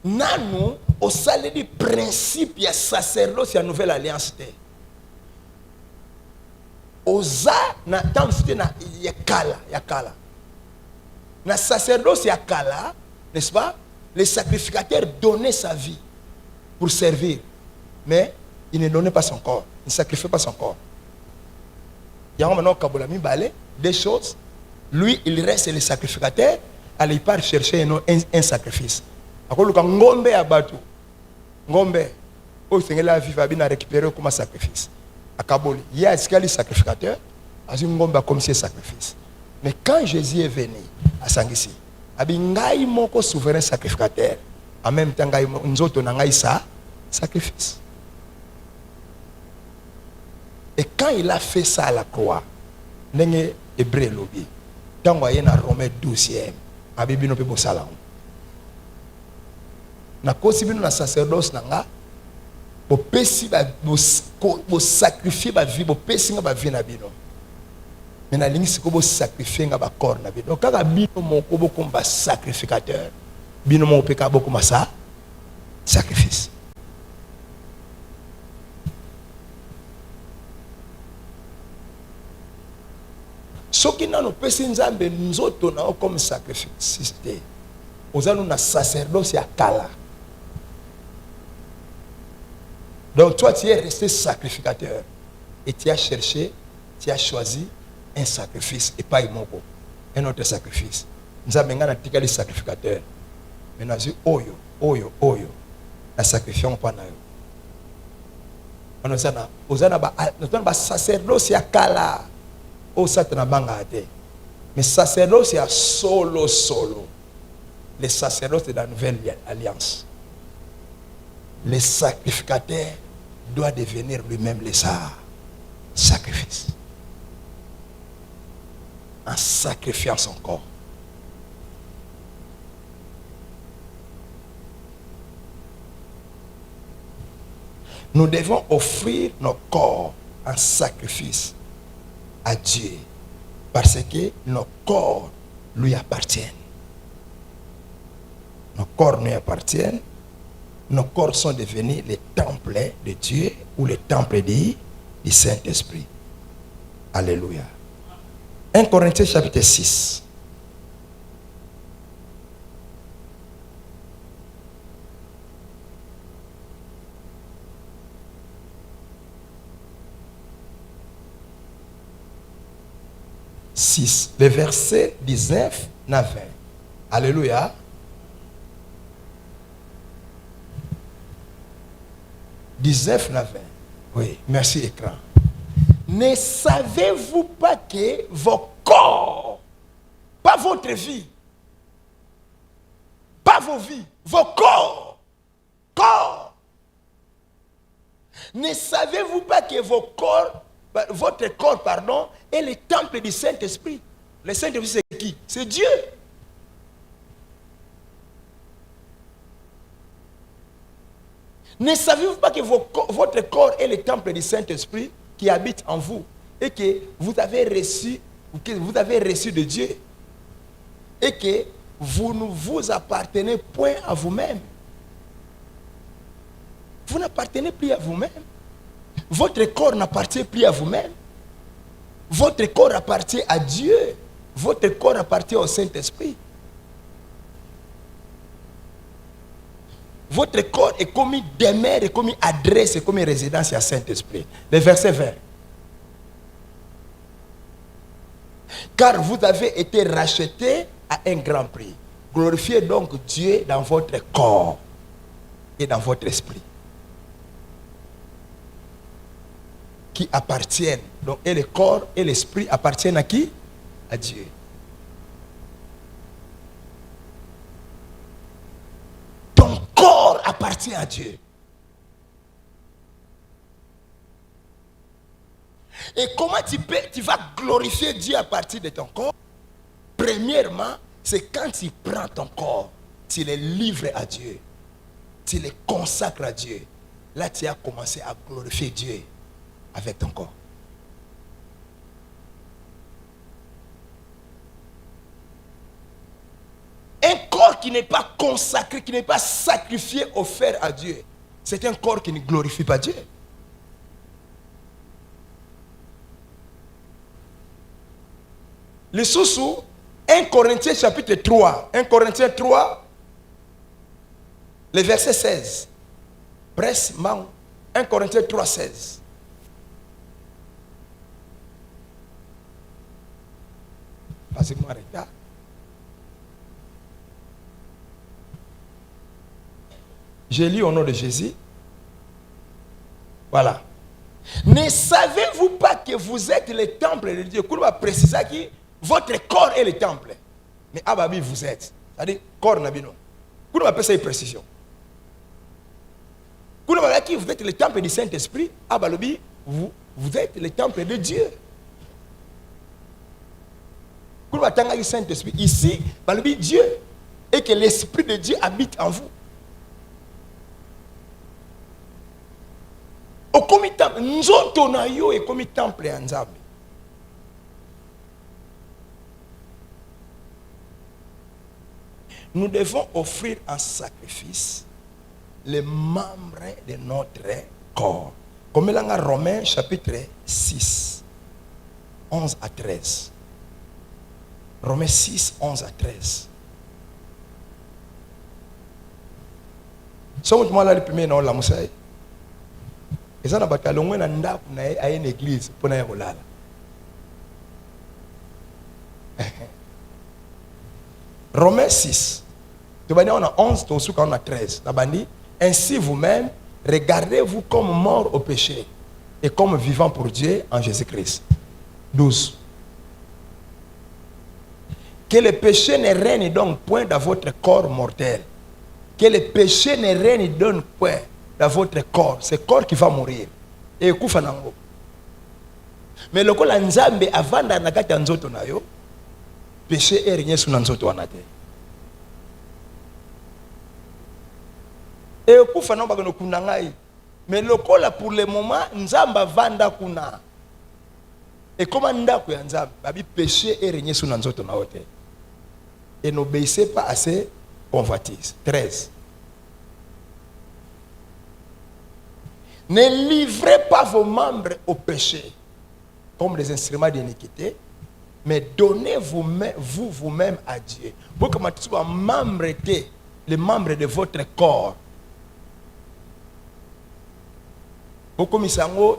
Speaker 1: Nanu osale di principe ya sacerdoce ya nouvelle alliance te. Oza na tangu na yakala. Na sacerdoce yakala, n'est-ce pas? Le sacrificateur donnait sa vie pour servir. Mais il ne donnait pas son corps. Il ne sacrifiait pas son corps. Il y a maintenant Kabolami Balé, des choses. Lui, il reste le sacrificateur. Il part chercher un sacrifice. Alors, quand Ngombe a battu, Ngombe, au Seigneur la vie va bien récupérer comme un sacrifice. À Kaboli, il y a un sacrificateur, à Ngombe comme si un sacrifice. Mais quand Jésus est venu à Sangisi, il y a un souverain sacrificateur. En même temps, il y a un sacrifice. Et quand il a fait ça à la croix, il y a un hébreu lobby. Quand il y a un Romain 12e, il y a un salam. Na kosi bino na sacerdoce nanga bo pesi ba bo sacrifier ba vie bo pesi nga ba vie na bino. Mais na lingi siko bo sacrifier nga ba corps na bino. Kaka bino moko bo komba sacrificateur. Bino mo peka bo komba sa sacrifice. Soki nano pesi nzambe nzoto na comme sacrifice te. Ozanu na sacerdoce ya kala. Donc toi, tu es resté sacrificateur. Et tu as cherché, tu as choisi un sacrifice et pas un autre sacrifice. Nous avons un sacrificateur. Mais nous avons dit, oyo. La sacrifions pas. Nous avons un sacerdoce ya kala. Oh, ça n'a pas été. Mais sacerdoce ya solo. Les sacerdotes de la nouvelle alliance. Le sacrificateur doit devenir lui-même le sacrifice. En sacrifiant son corps. Nous devons offrir nos corps en sacrifice à Dieu. Parce que nos corps lui appartiennent. Nos corps nous appartiennent. Nos corps sont devenus les temples de Dieu ou les temples du Saint-Esprit. Alléluia. 1 Corinthiens chapitre 6. Les versets 19 à 20. Alléluia. Oui, merci écran. Ne savez-vous pas que vos corps, pas votre vie, pas vos vies, vos corps, ne savez-vous pas que votre corps, est le temple du Saint-Esprit? Le Saint-Esprit, c'est qui? C'est Dieu. Ne savez-vous pas que votre corps est le temple du Saint-Esprit qui habite en vous et que vous avez reçu de Dieu et que vous ne vous appartenez point à vous-même? Vous n'appartenez plus à vous-même. Votre corps n'appartient plus à vous-même. Votre corps appartient à Dieu. Votre corps appartient au Saint-Esprit. votre corps est comme une demeure, est comme une adresse, est comme une résidence à Saint-Esprit. Le verset 20. Car vous avez été rachetés à un grand prix. Glorifiez donc Dieu dans votre corps et dans votre esprit, qui appartiennent. Donc, et le corps et l'esprit appartiennent à qui? À Dieu. Ton corps appartient à Dieu. Et comment tu vas glorifier Dieu à partir de ton corps? Premièrement, c'est quand tu prends ton corps, tu le livres à Dieu, tu le consacres à Dieu. Là, tu as commencé à glorifier Dieu avec ton corps. Un corps qui n'est pas consacré, qui n'est pas sacrifié, offert à Dieu, c'est un corps qui ne glorifie pas Dieu. Le sous-sous, 1 Corinthiens chapitre 3, 1 Corinthiens 3, le verset 16. Presse, 1 Corinthiens 3, 16. Passez-moi un retard. J'ai lu au nom de Jésus. Voilà. Ne savez-vous pas que vous êtes le temple de Dieu? Qu'on va préciser que votre corps est le temple. Mais Ababi, vous êtes. C'est-à-dire, corps n'a pas non. Qu'on va appeler ça une précision. Qu'on va dire que vous êtes le temple du Saint-Esprit. Ababi, vous êtes le temple de Dieu. Qu'on va dire que le Saint-Esprit, ici, Ababi, Dieu, et que l'Esprit de Dieu habite en vous. Comme temple, nzoto na yo est comme temple en Nzambe. Nous devons offrir en sacrifice les membres de notre corps. Comme il y a Romains chapitre 6, 11 à 13. Romains 6, 11 à 13. Sommes moi là le premier nom la Moussaï. Et ça n'a pas qu'à l'ongoué n'a à une église pour n'aller au lala. Romains 6. On a 11, on a 13. Ainsi vous-même, regardez-vous comme mort au péché et comme vivant pour Dieu en Jésus-Christ. 12. Que le péché ne règne donc point dans votre corps mortel. Que le péché ne règne donc point dans votre corps. C'est le corps qui va mourir. Et kufa nango. Mais le corps nzambe avant d'anakati nzoto na yo, péché est régné sous nzoto anate. Et kufa nango bagano kunangai. Mais le corps là pour le moment nzamba vanda kuna. Et comment ndako ya nzambe, babi péché est régné sous nzoto na ote. Et n'obéissez pas à ses convoitises. 13. Ne livrez pas vos membres au péché comme des instruments d'iniquité, mais donnez vous-même à Dieu. Vous comme les membres de votre corps. Vous comme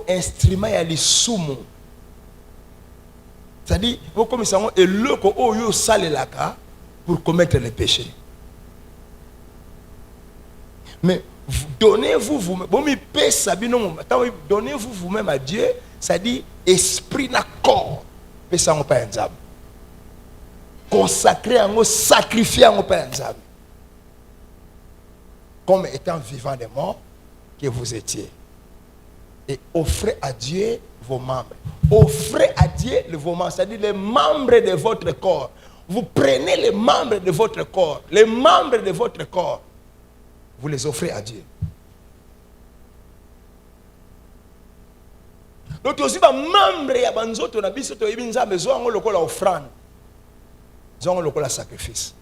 Speaker 1: instrument à l'isumu. C'est-à-dire, vous comme et le ko yo salelaka pour commettre le péché. Mais donnez-vous vous-même. Donnez-vous vous-même à Dieu. C'est-à-dire, esprit na corps. Consacrez en sacrifier en comme étant vivant des morts que vous étiez. Et offrez à Dieu vos membres. Offrez à Dieu vos membres. C'est-à-dire les membres de votre corps. Vous prenez les membres de votre corps. Les membres de votre corps. Vous les offrez à Dieu. Donc aussi, les membres de banzoto na biso to ibinza besoin ngo lokola offrande. Zongo lokola sacrifice.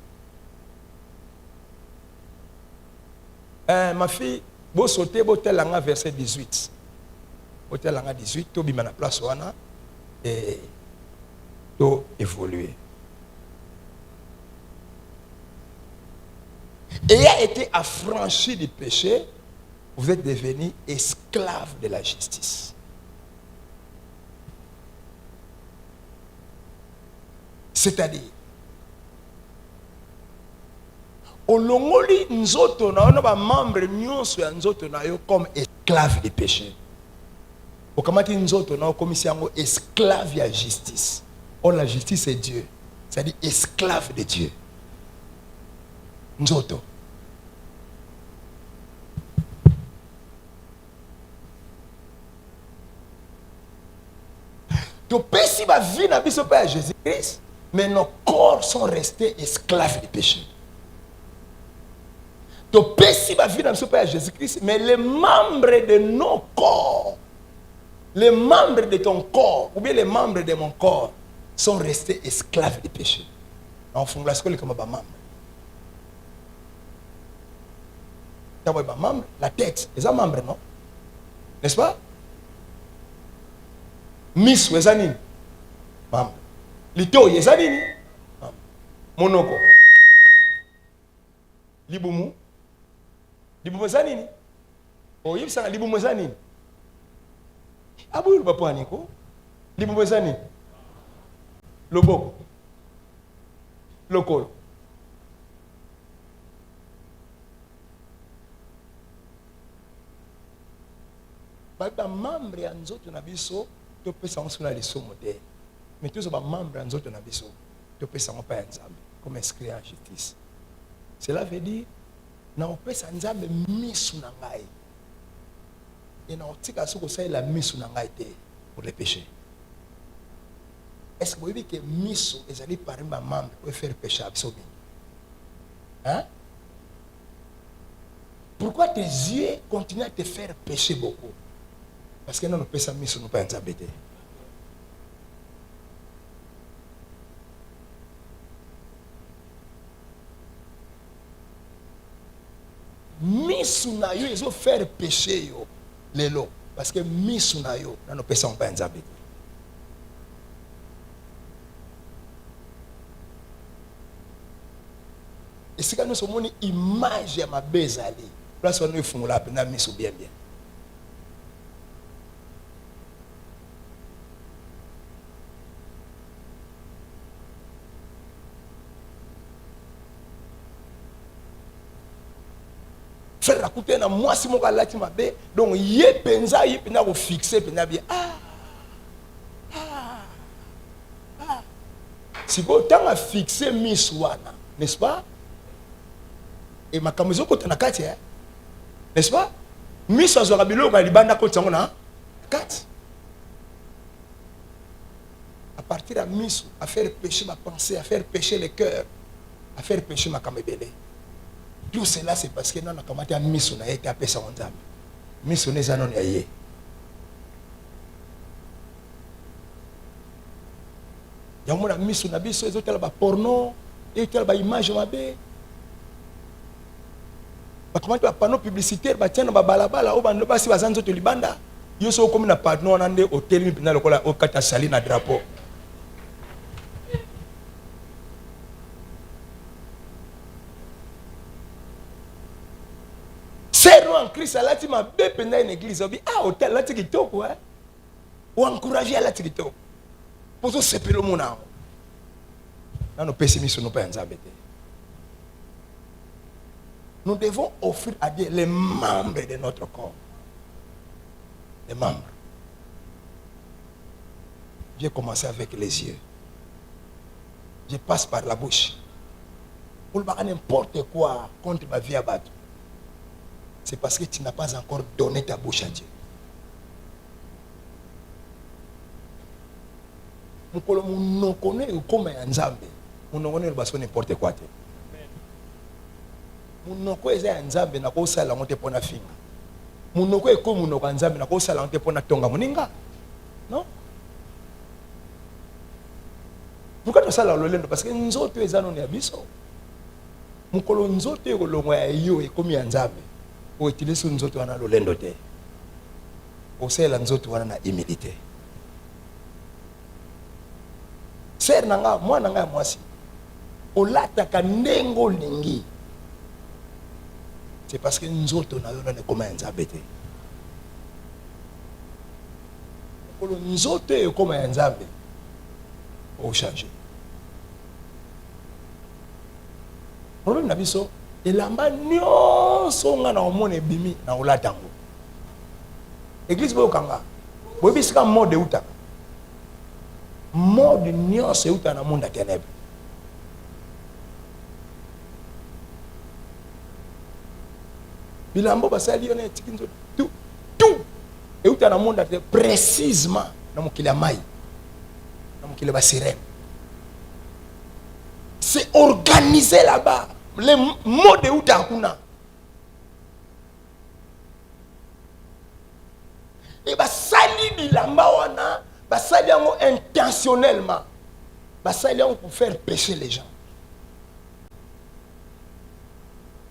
Speaker 1: Ma fille, bo sauter bo telanga verset 18. Bo telanga 18 to bima na place wana et to évoluer. ayant été affranchi du péché, vous êtes devenu esclave de la justice. C'est-à-dire, olongoli nzoto na ono ba membre nyonso ya nzoto na yo comme esclave du péché. Okamati nzoto na okomisi yango esclave ya justice. Or la justice c'est Dieu. C'est-à-dire esclave de Dieu. Nzoto. Tu peux si ma vie n'a pas à Jésus-Christ, mais nos corps sont restés esclaves du péché. Tu peux si ma vie n'a pas à Jésus-Christ, mais les membres de nos corps, les membres de ton corps, ou bien les membres de mon corps, sont restés esclaves du péché. En fond, la scole comme un membre. Tu as un membre, la tête, c'est un membre, non? N'est-ce pas? Miss wezanini mama lito yezanini mama monoko libumu wezanini o yibsanga libumu wezanini abu bapwani ko libumu wezanini loboko lokolo ba membre ya nzoto na biso tu peux s'en sur les sommes modèles. Mais tous les membres en autres nabiso, tu peux s'en pas ensemble, comme inscrit en justice. Cela veut dire, na on peut s'ensemble misu nangai. Et na otika soko ça la misu nangai pour les péchés. Est-ce que vous voyez que misu est allé par un membre pour faire péché absolu? Hein? Pourquoi tes yeux continuent à te faire pécher beaucoup? Parce que nous ne pouvons pas nous pas embêter. Misu na yo, ils ont fait pécher yo, les lots. Parce que misu na yo, nous ne pouvons pas embêter. Et si nous sommes une image de ma bezali, place où nous faisons la peine, misu bien. Faire la coûter na moi si mon gars là tu m'a bé donc yé penza yé pena vous fixer pena bien si vous tant à fixer Miss Wana n'est-ce pas et ma camisole côté na kati n'est-ce pas Miss Azorabilo ba libanda côté na kati à partir de Miss à faire pécher ma pensée à faire pécher le cœur à faire pécher ma camébélé. Tout cela, c'est parce que nous avons commencé à mission à être appelé sans âme. Mission n'est pas non yé. Il y a une mission à biso, ils ont tel porno, ils ont tel image mabé. Comment tu as panneau publicitaire, bah tiens, bah balabala, au bando basi bazanzo to libanda. Yo so comme na pardon on ande hôtel mi pina lokola o kata sali na drapeau. En Christ, là, tu m'as bépé une église. Hôtel, là, tu es kitoko, hein? Ou encourager, là, tu es kitoko. Pour ça, c'est le monde. Nous, nos pessimistes, nous ne pouvons pas embêter. Nous devons offrir à Dieu les membres de notre corps. Les membres. J'ai commencé avec les yeux. Je passe par la bouche. Pour ne pas n'importe quoi contre ma vie à battre. C'est parce que tu n'as pas encore donné ta bouche à Dieu. Nous connaissons comme un Nzambe. Nous connaissons n'importe quoi. Nous connaissons un Nzambe na ko sala ngote pona finga. Nous connaissons comme nous Nzambe na ko sala ngote pona tonga moninga. Non? Pourquoi tu sala lolendo? Parce que nzoto ezano ne abiso. Mukolo nzoto ekolongo ya yo ekomi Nzambe. Pour utiliser nous autres dans le lendoté. Pour cela nous autres dans la humilité. C'est nanga moi nanga moi si. Olata kanengo lingi. c'est parce que nous autres, on a eu comment Nzambe. Nous autres, comment Nzambe. Pour changer. Le problème na biso, elamba nyonso nga na omone bimi na olatango. Église boyo kanga. Boyo bisika mode uta. Mode nyonso uta na monde ténèbres. Bilambo basali yone tikinzo tout et uta na monde précisément na mokili ya mai. Na mokili ba sirène. C'est organisé là-bas. Les mots de Outakuna. Et bah sali bilamba wana, bah sali intentionnellement. Bah sali pour faire pécher les gens.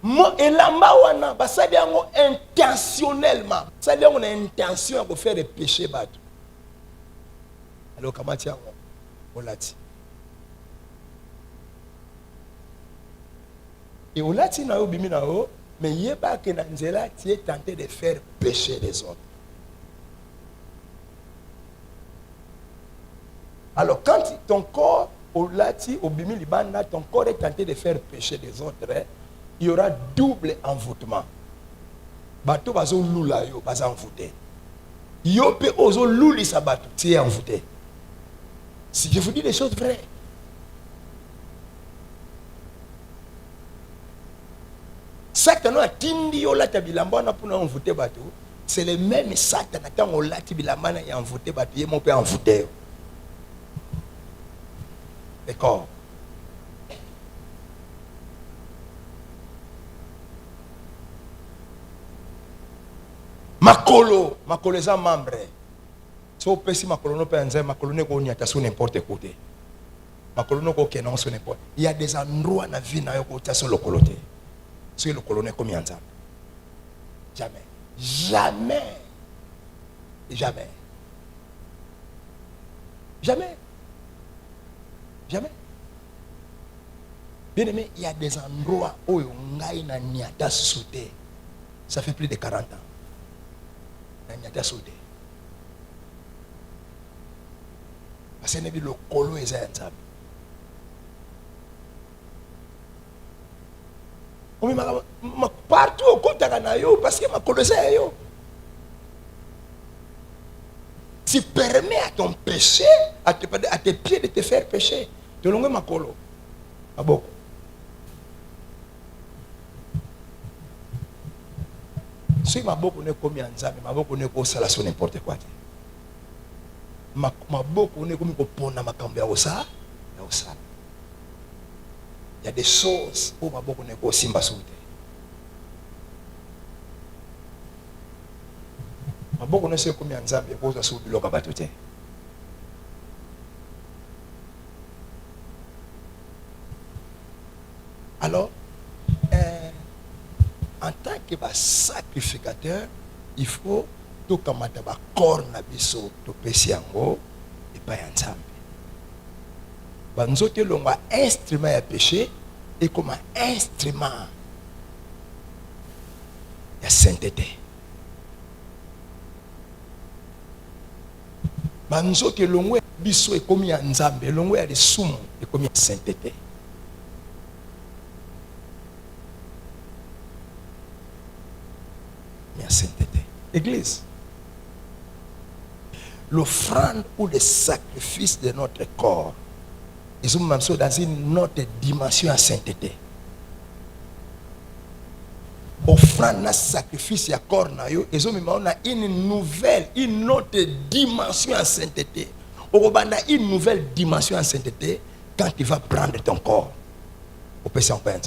Speaker 1: Mo elamba wana, bah sali intentionnellement. Sali on a intention de faire pécher bateau. Alors comment tiens on l'a dit. Et on l'a dit, mais il n'y a pas que Nanzela, tu es tenté de faire pécher les autres. Alors, quand ton corps, au lati, au bimi libana, ton corps est tenté de faire pécher les autres, il y aura double envoûtement. Bato bazo lula yo, baza envoûté. Yo pe ozo luli sa bato, tu es envoûté. Si je vous dis des choses vraies. Satan a tindi yo la tabilamba na pour envoûter bateau. C'est le même Satan quand on l'a tabilamba na envoûter bateau, il mon peut envoûter. D'accord. Makolo les membres. So pesi makolo no penze makolo ne ko nyata sur n'importe côté. Makolo no ko kenon sur n'importe. Il y a des endroits na vie na yo ko ta sur le coloté. Sur le colonel combien de temps? Jamais. Jamais. Jamais. Jamais. Jamais. Bien aimé, il y a des endroits où on a une niata sauté. Ça fait plus de 40 ans. Une niata sauté. Parce que le colo est un partout au côté de parce que ma connaissais yo. Tu permets à ton péché, à tes pieds de te faire pécher. De longue ma colo. Ah bon. Si ma boko ne comme Nzambe, ma boko ne ko sala so n'importe quoi. Ma boko ne comme ko pona makambo ya osa, ya osa. Il y a des choses où ma boko ne ko simba soute. Ma boko ne sait combien Nzambe ko so biloka batote. Alors, en tant que sacrificateur, il faut tout comme un corps na biso to pesi yango et pas Nzambe. Banzote longa instrument ya péché et comme un instrument ya sainteté. Banzote longa biso et comme ya Nzambe, longa ya sumu et comme ya sainteté. La sainteté. Église, l'offrande ou le sacrifice de notre corps, ils sont même dans une autre dimension à sainteté. Offrande, sacrifice et corps, ils ont même une nouvelle, une autre dimension à sainteté. Une nouvelle dimension à sainteté quand tu vas prendre ton corps. Au péché en peine.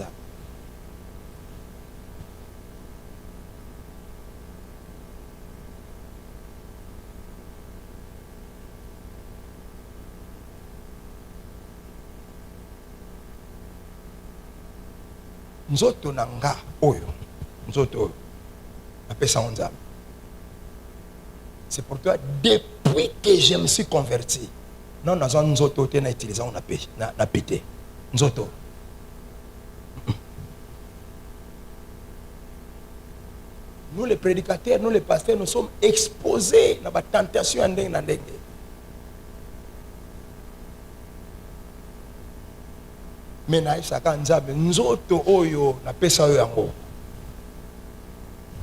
Speaker 1: Nzoto nanga oyo nzoto apesa Nzambe. C'est pour toi depuis que je me suis converti non dans un nzoto te na utiliser on a pété nzoto nous les prédicateurs, nous les pasteurs, nous sommes exposés à la tentation en dengue. Mais na isaka nzambe nzoto oyo na pesa oyo yango.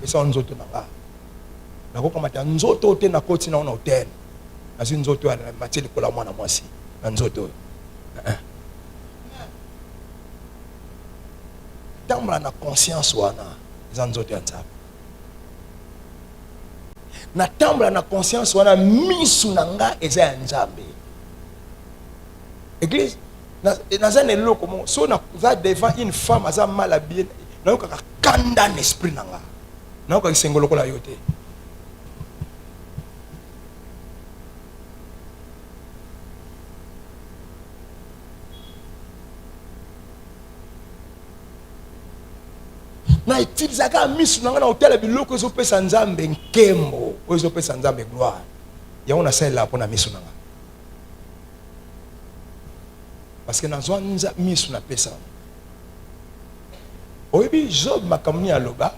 Speaker 1: Pesa nzoto nanga. Na ko kamata nzoto te na koti na hotel. Na zi nzoto ya mateli kola mwana mwasi. Na nzoto. Tambla na conscience wana za nzoto ya nzambe. Na tambla na conscience wana misu nanga eza ya nzambe. Église dans un élo comme si on a devant une femme à mal habillée, on a kanda l'esprit nanga, on a sengolo ko la yote. Na itilizaka misu nanga na hotel biloko zo pesa nzambe nkembo, ozo pesa nzambe gloire. Ya on a celle là pour na misu nanga. Parce que dans un misu na pesa. Oyebi Job makamni aloba.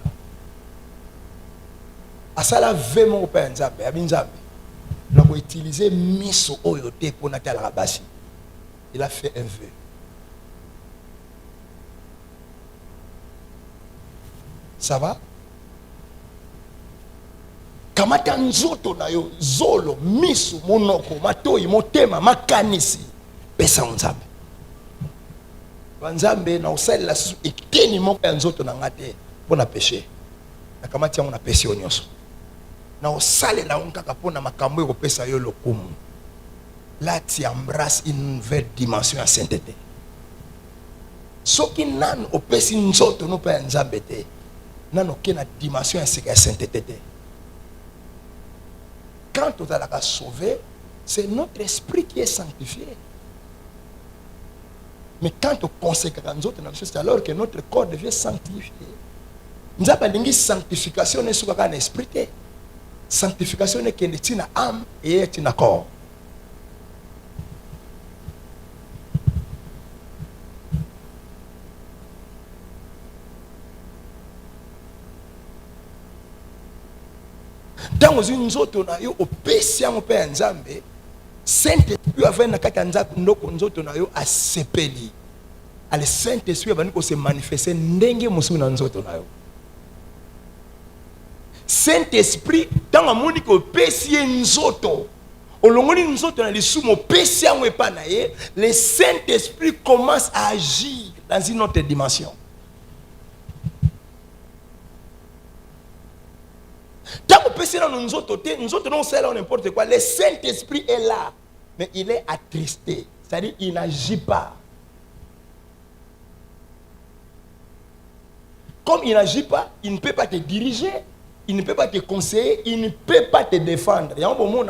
Speaker 1: Asala vraiment au père nzambe, abi nzambe. Na ko utiliser misu oyo te pour na tala basi. Il a fait un vœu. Ça va? Kamata nzoto na yo, zolo, misu, monoko, matoi, motema, makanisi. Pesa nzambe. Nzambe na osala la ekeni moko ya nzoto na ngate pona péché. Na kamati yango na pesi onyoso. Na osala la onkaka pona makambo yo pesa yo lokumu. Là tu embrasses une nouvelle dimension ya sainteté. Soki nan opesi nzoto no pa nzambe te. Nan okena dimension ya sainteté te. Quand on a la sauvé, c'est notre esprit qui est sanctifié. Mais quand on consécre nous autres, c'est alors que notre corps devient sanctifié. Nous avons une sanctification n'est pas un esprit. Sanctification n'est qu'une âme et un corps. Dans une autre, on a eu au péché en père Nzambe. Saint-Esprit avait na kati nzako ndoko nzoto na yo asepeli. Ale Saint-Esprit va nous se manifester ndenge musu na nzoto na yo. Saint-Esprit dans amoni ko pesi nzoto. Olongoni nzoto na lisumo pesi yango epa na ye, le Saint-Esprit commence à agir dans une autre dimension. Tant que pesi na nzoto te, nzoto non c'est là n'importe quoi, le Saint-Esprit est là. Mais il est attristé, c'est-à-dire il n'agit pas. Comme il n'agit pas, il ne peut pas te diriger, il ne peut pas te conseiller, il ne peut pas te défendre. Il y a un moment où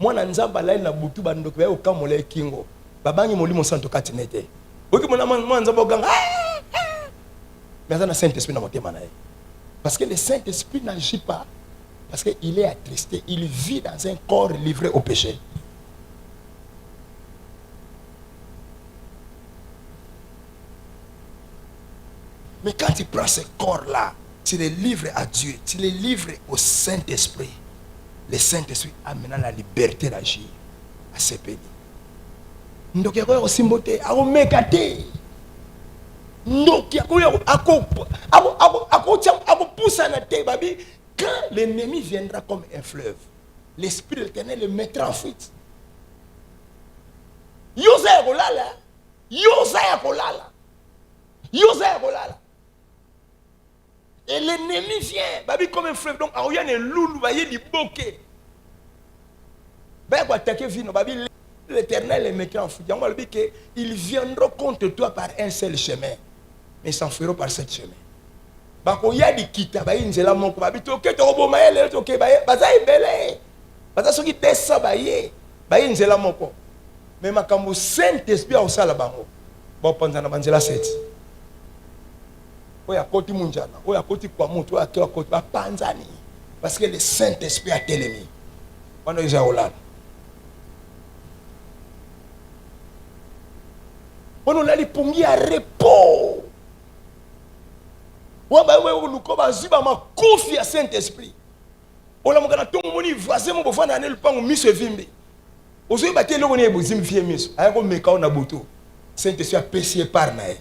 Speaker 1: moi, je suis allé à Boutou, je suis allé à Kamole Kingo. Je suis allé à Santo Katinete. Je suis allé à Santo mais ça, le Saint-Esprit n'a pas été. Parce que le Saint-Esprit n'agit pas. Parce qu'il est attristé. Il vit dans un corps livré au péché. Mais quand tu prends ce corps-là, tu les livres à Dieu, tu les livres au Saint-Esprit. Le Saint-Esprit amène la liberté d'agir à ses pays. Donc, il y a aussi une beauté, à omekate. Donc, il y a quand l'ennemi viendra comme un fleuve, l'Esprit de l'Éternel le mettra en fuite. Yosa Kolala. Et l'ennemi vient, babi comme un fleuve. Donc, il y a un loulou, il y a bokeh. Ben, attaquer vino, babi l'Éternel le mettra en fuite. Ils viendront contre toi par un seul chemin, mais ils s'en feront par sept chemins. Bako ya di kita ba inzela moko ba bito ke to bo maele to ke ba baza ibele baza soki tesa ba ye ba inzela moko mais makambo Saint-Esprit au sala bango ba panzana banzela 7 oya koti munjana oya koti kwa mutu oya kwa koti ba panzani parce que le Saint-Esprit a télémi wana iza olala on a li pungi à repos. moko bazwi ba makofi ya Saint-Esprit. Olamuka na tongo moni voisin mo bofana na lupango miso evimbi. Ozo ibate loko ne bozimi fie miso. Ayako meka na boto. Saint-Esprit a payé par na ye.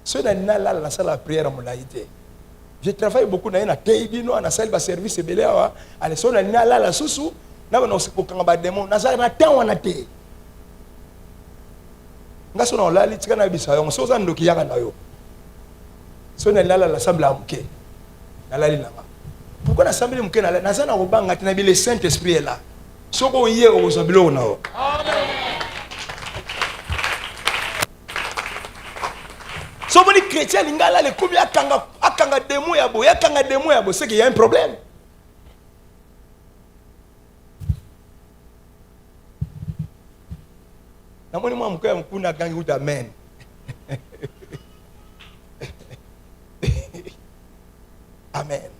Speaker 1: Ce n'est pas là la salle à prière à mon laïté. Je travaille beaucoup dans la Teibino, dans la salle de service belé à la son là la sousou, na ba no se kokanga ba démon, na za na tan wana te. Nga so na la li tika na bisa yo, so za ndoki yaka na yo. So na la salle à muke. Na la li nanga. Pourquoi la salle muke na za na robanga te na bi le Saint-Esprit est là. Soko yé o zo bilo na yo. Amen. Si vous êtes chrétien, vous êtes démon, c'est qu'il y a un problème. Amen. Amen.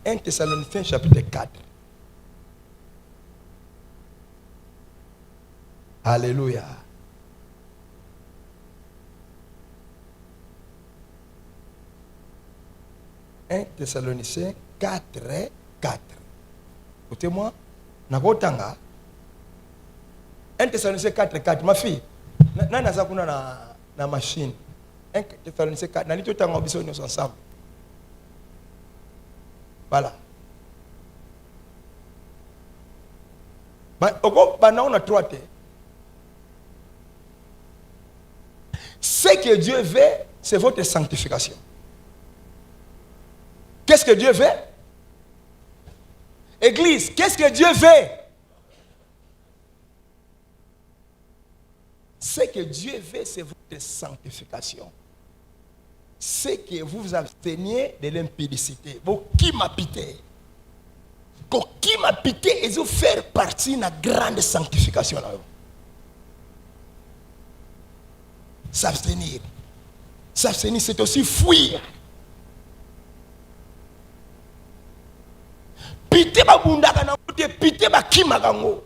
Speaker 1: 1 Thessaloniciens chapitre 4. Alléluia. 1 Thessaloniciens 4, 4. Écoutez-moi. Nakotanga. 1 Thessaloniciens 4, 4. Ma fille, nana zakuna na machine. 1 Thessaloniciens 4. Nani totanga biso nous ensemble. Voilà. On a 3 thés. Ce que Dieu veut, c'est votre sanctification. Qu'est-ce que Dieu veut? Église, qu'est-ce que Dieu veut? Ce que Dieu veut, c'est votre sanctification. C'est que vous vous absteniez de l'impudicité. Vous qui m'habitez? Qui m'habitez et vous faire partie de la grande sanctification là. S'abstenir. S'abstenir, c'est aussi fuir. Pité ba bundaka na kote pité ba kimakango.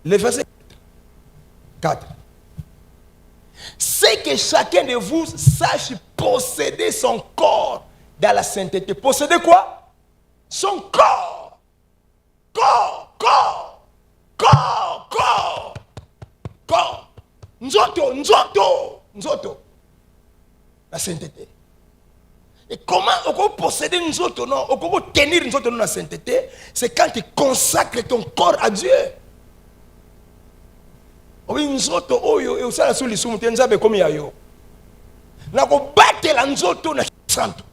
Speaker 1: Le verset 4. C'est que chacun de vous sache posséder son corps dans la sainteté. Posséder quoi? Son corps. Corps. Nzoto. La sainteté. Et comment on peut posséder nous autres non, on peut tenir nous autres non la sainteté, c'est quand tu consacres ton corps à Dieu. Oui, nous autres, oyo, et aussi la solution, tu n'as pas comme yo. Na ko battre la nous autres na santo.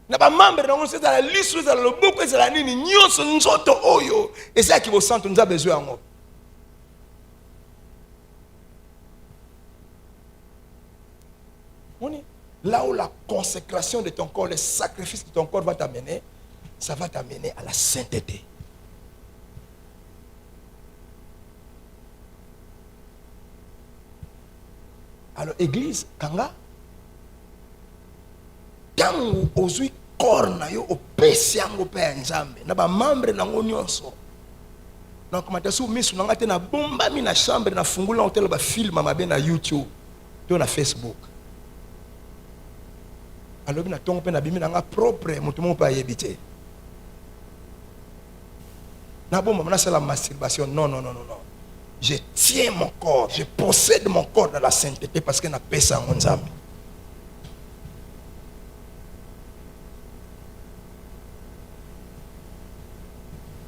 Speaker 1: Na ba membre na on sait la liste dans le beaucoup c'est la nini nyonso nous autres oyo, et ça qui vous sent nous a besoin en. Là où la consécration de ton corps, le sacrifice de ton corps va t'amener, ça va t'amener à la sainteté. Alors, église, kanga, tango ozui corps na yo opesi yango pe ya Nzambe, na ba membre nango nyonso. Donc, matasu misu nanga te na bomba mi na chambre na fungula hotel ba film mabe na YouTube, to na Facebook. Alors, na tongo pe na bimi nanga propre, mutu mo pa yebite. Na bomba na la masturbation, non. Je tiens mon corps, je possède mon corps dans la sainteté parce que na pesa en Nzambe.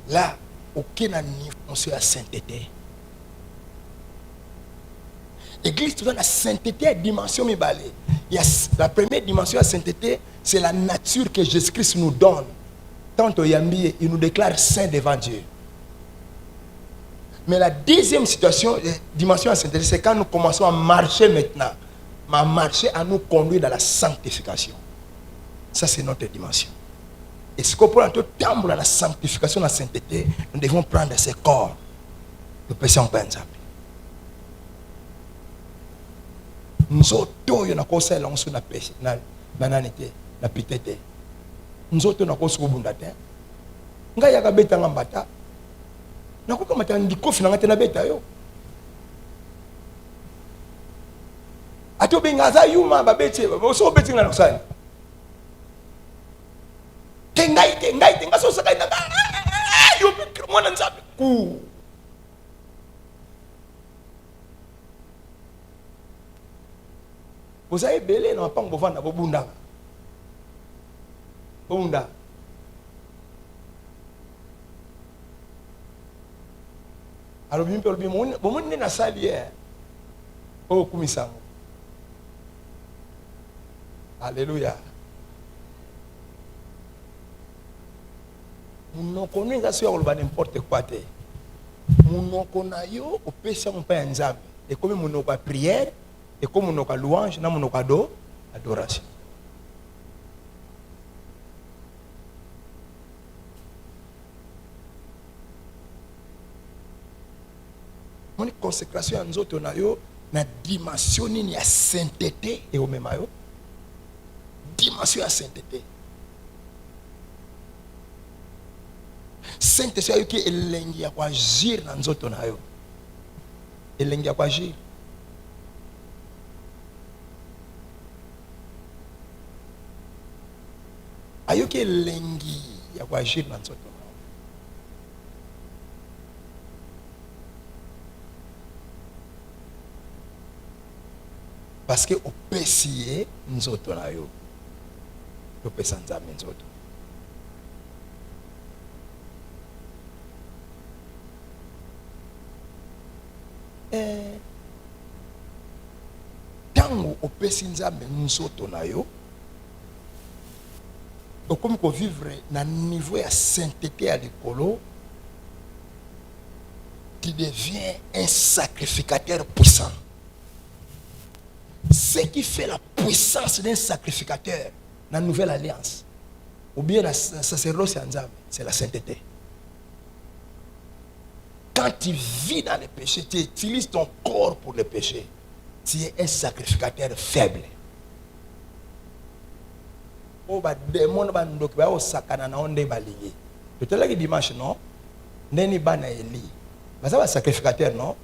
Speaker 1: Là, aucun niveau sur la sainteté. L'église, tu vois, la sainteté à dimension mibalée. La première dimension de la sainteté, c'est la nature que Jésus-Christ nous donne. Tant au Yambi, il nous déclare saint devant Dieu. Mais la deuxième dimension de la sainteté, c'est quand nous commençons à marcher maintenant. À marcher, à nous conduire dans la sanctification. Ça, c'est notre dimension. Et ce qu'on prend tout temps dans la sanctification, la sainteté, nous devons prendre ce corps. topesa mpa nzambe nzoto yo nakosala nso na pese na nani te na pite te nzoto nakosi kobunda te ngai yaka betanga mbata nakokamata ndikofi nanga te na beta yo ati obenga aza yuma babeti so obeti nga nakosala te ngai te nga so sakai na yo mwana nzambe ku boza ebele na mapango bovanda bobunda alors bimpe olobi bomoni nde nasali ye oyo okumisango alleluya monoko no eza so ya koloba n'importe quoi te monoko na yo opesi yango mpa ya nzambe ekomi monoko ya prière ekomi monoko ya louange na monoko ya adoration moni consécration ya nzoto na yo na dimension nini ya sainteté eomema yo dimension ya sainteté sainteté ayoki elengi ya koagir na nzoto na yo elengi ya koagir ayoki elengi ya koagir na nzoto na yo parce que opesi ye nzoto na yo opesa nzambe nzoto tango opesi nzambe nzoto na yo okomi kovivre na niveau ya sainteté ya likolo tu deviens un sacrificateur puissant. Ce qui fait la puissance d'un sacrificateur dans la nouvelle alliance ou bien la sacerdoce en Nzambe, c'est la sainteté. Quand tu vis dans le péché, tu utilises ton corps pour le péché, tu es un sacrificateur faible. Oh, bah, démon, bah, ndoki, bah, oh, sakana, na onde, bah, lié. Tu te l'as dimanche, non? Neni, bah, na eli. Bah, ça va sacrificateur, non?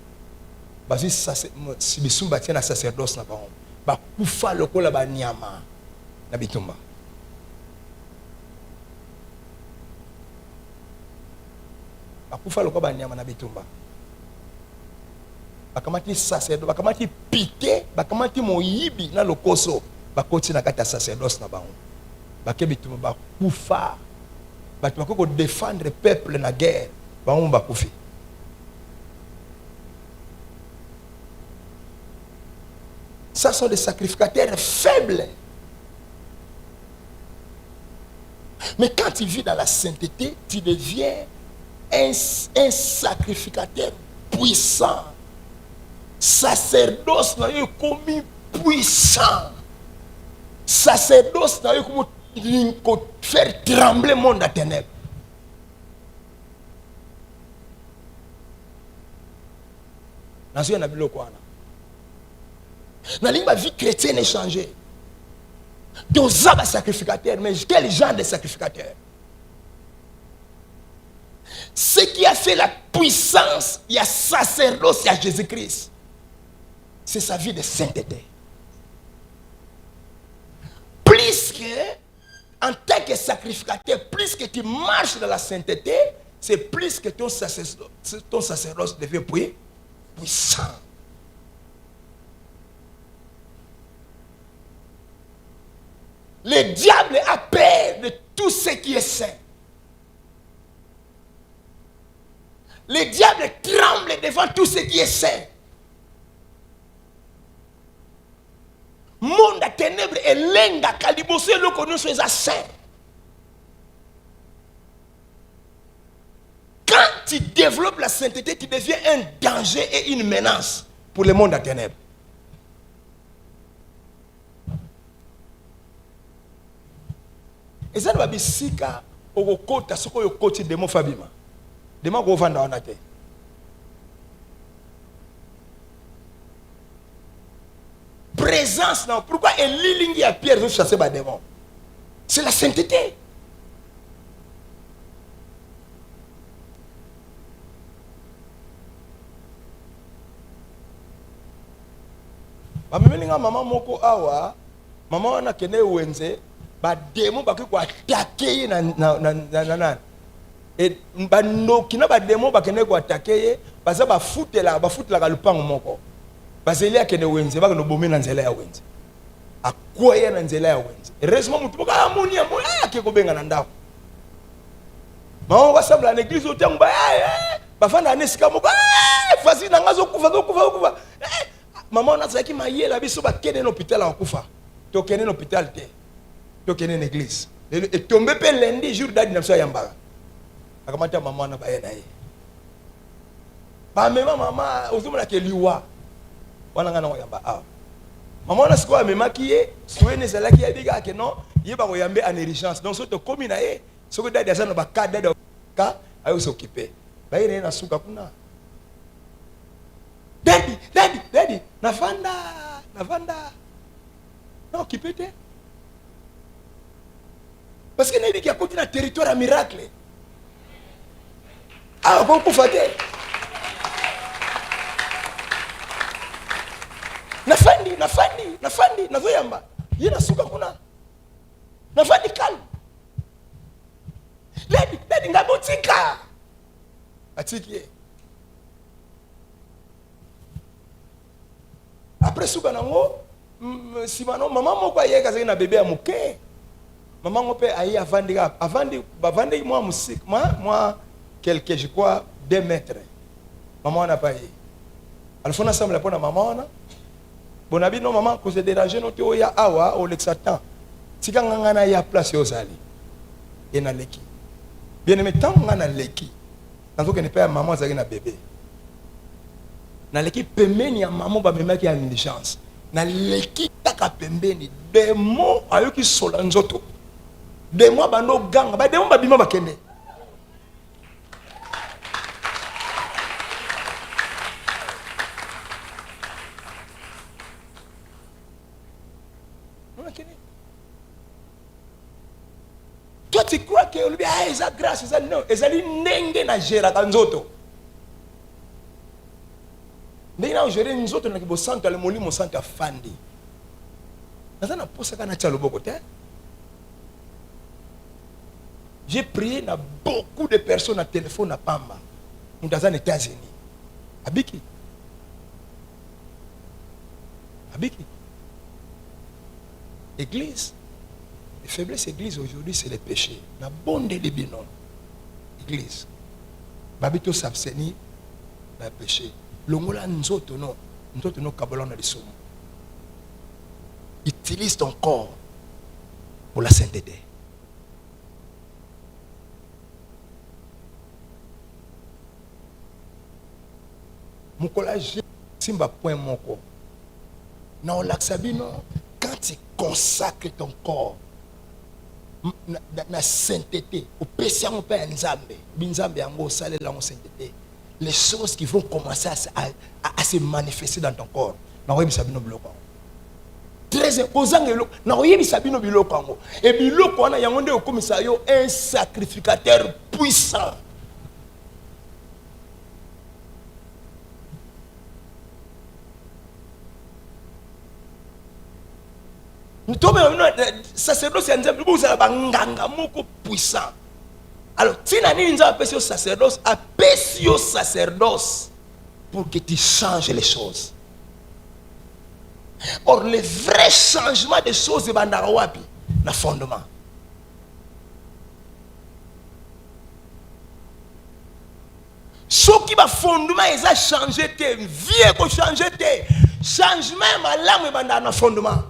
Speaker 1: Bah, si bisumba tient la sacerdoce, na ba, bah, kufa, lokola, bah, nyama, na bitumba. Bakufa lokola ba nyama na bitumba. Bakamati sacerdoce, bakamati pité, bakamati moyibi na lokoso, bakoti na kata sacerdoce na bango. Bakebi bitumba bakufa. Batu bakoko défendre le peuple na guerre, bango bakufi. Ça sont des sacrificateurs faibles. Mais quand tu vis dans la sainteté, tu deviens un sacrificateur puissant. Sacerdoce n'a eu comme puissant. Sacerdoce n'a eu comme faire trembler le monde à ténèbres. Dans ce cas, la vie chrétienne est changée. Deux hommes sacrificateurs, mais quel genre de sacrificateurs? Ce qui a fait la puissance, il y a sacerdoce, il y a Jésus-Christ. C'est sa vie de sainteté. Plus que, en tant que sacrificateur, plus que tu marches dans la sainteté, c'est plus que ton sacerdoce devient puissant. Le diable a peur de tout ce qui est saint. Le diable tremble devant tout ce qui est saint. Monde à ténèbres et lenga kalibosé le que nous sommes saints. Quand tu développes la sainteté, tu deviens un danger et une menace pour le monde à ténèbres. Et ça ne va pas bisika au kota soko yo koti demo fabima. Demo go vanda onate. présence, non. Pourquoi Elilingi à Pierre veut chasser les démons? C'est la sainteté. Maman moko awa, maman wana kene wenze, ba démon ba ko attaquer na et ba no kina ba démon ba kene ko attaquer, baza ba futela ka lupango moko. Bazelia kene wenze ba no bomé na nzela ya wenze. Akoya na nzela ya wenze. Heureusement mutu boka amoni amo ke ko benga na ndako. Maman ba sabla na église otango ba fanda nesika moko fasi na ngazo kufa. Maman on a dit que maïela biso ba kene na hôpital en kufa. To kene na hôpital te. To kene na église. Et tomber pe lundi jour dadi na so yamba. Akamata maman na ba yena ye. Ba mema mama ozumana ke liwa. Wana ngana yamba ah. Maman na siko mema ki ye, souene zala ki yabiga ke non, ye ba yambe en urgence. Donc so to komi na ye, so ko dadi azana ba ka dadi ka ayo s'occuper. Ba yena na suka kuna. Daddy, navanda. Non, qui peut être? Parce que Nedi qui a continué un territoire à miracle. Ah, bon, pour faire. Nafandi, nazoyamba. Yena suka kuna. Nafandi calme. Daddy, ngabotika. Atiki. Après suka nango si maman moko aye kaza na bébé à moké maman mon père aye avandi moi musique moi quelque je crois 2 mètres maman n'a pas aye alfona semble pour na maman na bonabi non maman ko se déranger no to ya awa o l'exatan tika ngana ya place yo zali et na leki bien aimé tant ngana leki tant que ne pas maman zali na bébé na leki pembeni ya maman ba memaki ya indigence na leki taka pembeni demo ayoki sola nzoto demo bando ganga ba demo babima bakende toi tu crois que lui ah eza grâce eza non ezali ndenge na gera ka nzoto ndenge na gérer nzoto na kibo santo ale molimo santo afandi nazana posa kana tia loboko te. J'ai prié na beaucoup de personnes à téléphone à Pamba nous dans les États-Unis abiki église les faiblesses église aujourd'hui c'est les péchés na bonde de binon église babito s'abstenir na péché longola nzoto no kabola na lisomo. Utilise ton corps pour la sainteté. Mon collège simba point mon corps. Non l'axabino quand tu consacres ton corps na sainteté au péché on peut nzambe binzambe yango salela en sainteté. Les choses qui vont commencer à se manifester dans ton corps. Très imposant. Et biloko wana yango nde okomisa yo un sacrificateur puissant. Sacerdoce nzambe bozala banganga moko puissant. Alors, si tu as sacerdoce, appelle sacerdoce pour que tu changes les choses. Or, le vrai changement des choses, c'est le fondement. Ce qui va fondement, ils ont changé, vie a changé, changement, ma lame est dans fondement.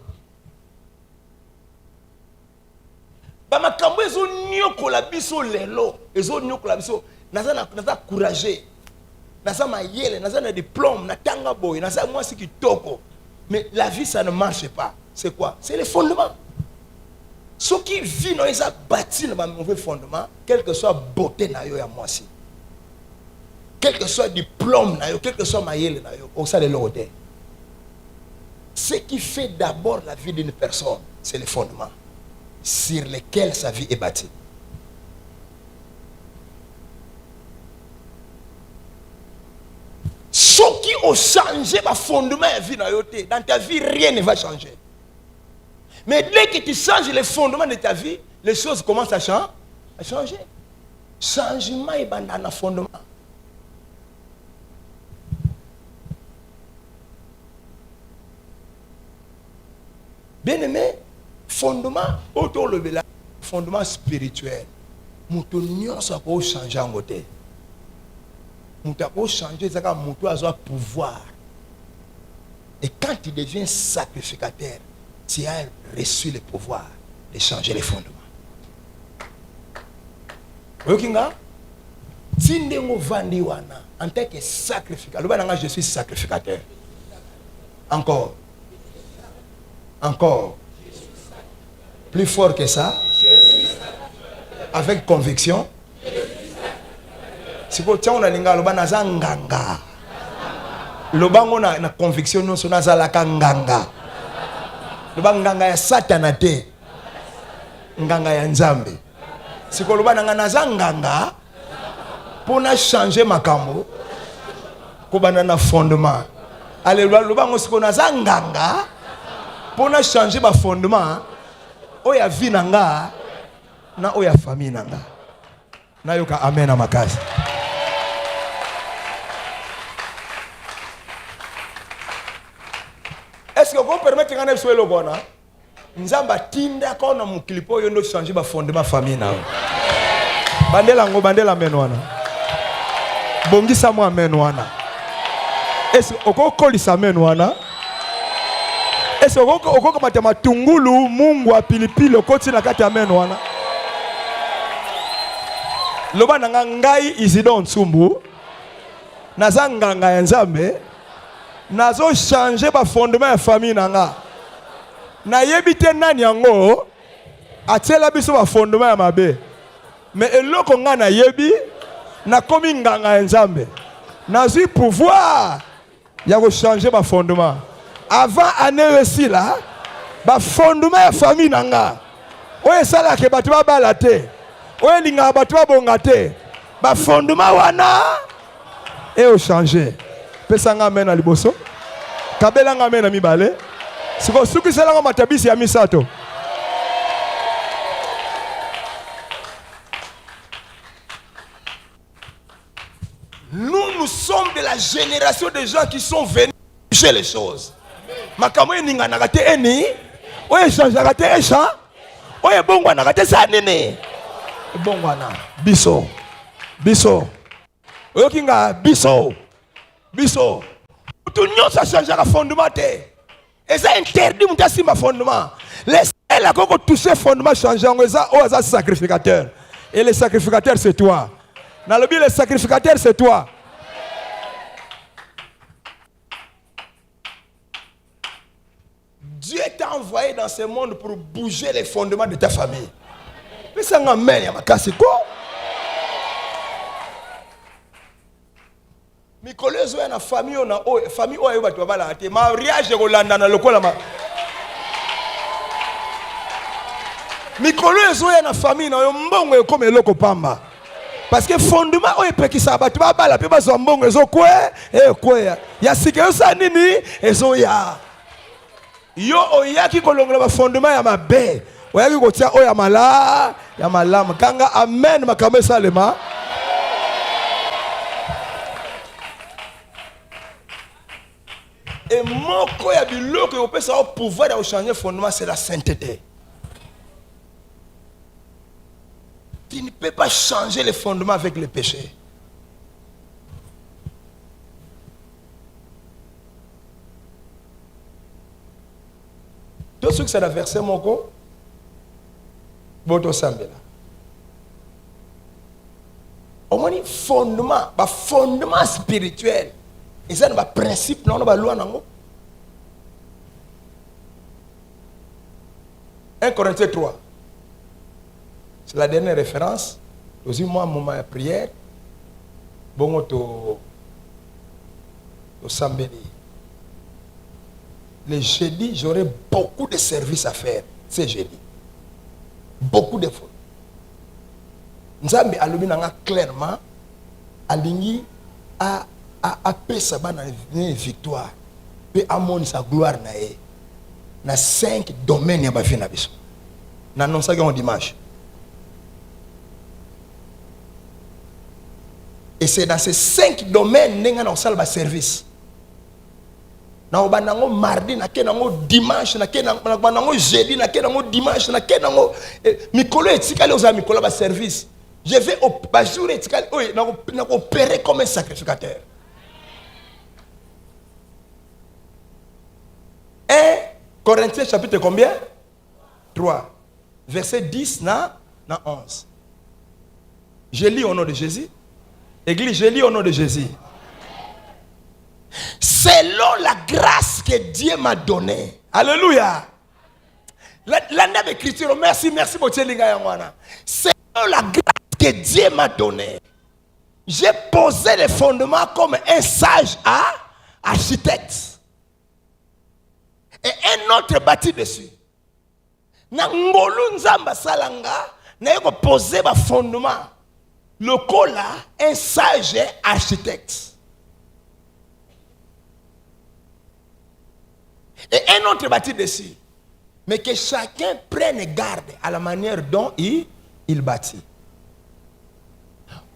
Speaker 1: Bamakambo ezo nyokola biso lelo ezo nyokola biso naza courageux naza mayele naza na diplôme na tanga boy naza moi si kitoko mais la vie ça ne marche pas. C'est quoi? C'est le fondement. Ce qui vit dans les bâti dans un mauvais fondement, quelle que soit beauté na yo ya moi si, quel que soit diplôme na yo, quel que soit mayele na yo, au ça de l'autre. Ce qui fait d'abord la vie d'une personne, c'est les fondements sur lesquels sa vie est bâtie. Ceux qui ont changé le fondement de la vie, dans ta vie, rien ne va changer. Mais dès que tu changes les fondements de ta vie, les choses commencent à changer. Changement est dans le fondement. Bien aimé, fondement, autour le fondement spirituel. Nous devons changer en côté. Nous devons changer, c'est quand nous avons pouvoir. Et quand tu deviens sacrificateur, tu as reçu le pouvoir de changer les fondements. Vous voyez, si nous vendons en tant que sacrificateur, je suis sacrificateur. Encore. Encore. Plus fort que ça. Avec conviction. Si vous avez une nganga. Lobango na conviction non sona zalaka nganga. Lobanga nganga ya satanate. Nganga ya nzambe. Si vous avez une nganga pour changer makambo kobana na fondement. Alléluia, lobango si vous avez nganga pour changer ba fondement oya vie nanga na oya famille nanga. Na yoka amen makasi. Est-ce que vous permettez que vous le bon? Nzamba tinda kona mukilipo yondo changer ba fondement famille na. Bandela menwana. Bongisa mo menwana. Est-ce que vous kolisa menwana? Est-ce que vous kamata matungulu mungu wa pilipili okoti na kati ya menwana? Loba nanga ngai Isidore Nsumbu naza nganga ya Nzambe nazo changer ba fondement ya famille nanga na yebite nani yango atiela biso ba fondement ya mabe mais eloko nga na yebi na komi nganga ya Nzambe nazo pouvoir ya ko changer ba fondement avant année aussi là ba fondement ya famille nanga oye sala ke batu ba balate oye linga batu ba bongate ba fondement wana et au changer pesanga amen na liboso kabela nga amen na mibale siko suki sala matabisi ya misato. Nous sommes de la génération de gens qui sont venus changer les choses. Makambo ninga nakate eni oye changera te echa oye bongwa nakate sa nene bongwa na biso oyo kinga biso tout nyo ça changer le fondement te et ça interdit muta simba fondement laisse la koko toucher fondement changer ngo ça o za sacrificateur et le sacrificateur c'est toi na lobi le sacrificateur c'est toi. Dieu t'a envoyé dans ce monde pour bouger les fondements de ta famille. Mais ça m'amène à ma casse quoi? Mikolezo ya na famille ona famille oyo batu bala te mariage kolanda na lokola ma Mikolezo ya na famille na yo mbongo ekoma eloko pamba parce que fondement oyo pekisa batu bala pe bazo mbongo ezo kwe ya sike yo sa nini ezo ya yo oyaki kolongola ba fondement ya mabe oyaki kotia oyo ya malama kanga amen makambe salema. Et mon quoi biloko yo peut ça pouvoir de changer fondement c'est la sainteté. Tu ne peux pas changer les fondements avec le péché. Tout ce que c'est la verset moko boto sambela. Au moins fondement spirituel. Et ça, c'est un principe, non, on loi. 1 Corinthiens 3. C'est la dernière référence. Aussi, moi, moment de prière, bon, to sambeli. le jeudi, j'aurai beaucoup de services à faire. C'est jeudi. Beaucoup d'efforts. Nzambe alobi nanga clairement alingi a pesa bana victoire pe amoni sa gloire na ye na 5 domaines ya ba vie na biso. Na non ça on dimanche. Et c'est dans ces 5 domaines que nous avons un service. Nous avons mardi, nous avons dimanche, nous avons jeudi, nous avons dimanche, nous avons un service. Je vais opérer comme un sacrificateur. 1 Corinthiens chapitre combien? 3. Verset 10 na 11. Je lis au nom de Jésus. Église, je lis au nom de Jésus. Selon la grâce que Dieu m'a donnée. Alléluia. L'année d'écriture, merci, selon la grâce que Dieu m'a donnée, j'ai posé les fondements comme un sage architecte. Et un autre bâti dessus. Nangolu nzamba salanga, n'a posé les fondements. Le cola, un sage architecte. Et un autre bâti dessus. Mais que chacun prenne garde à la manière dont il bâtit.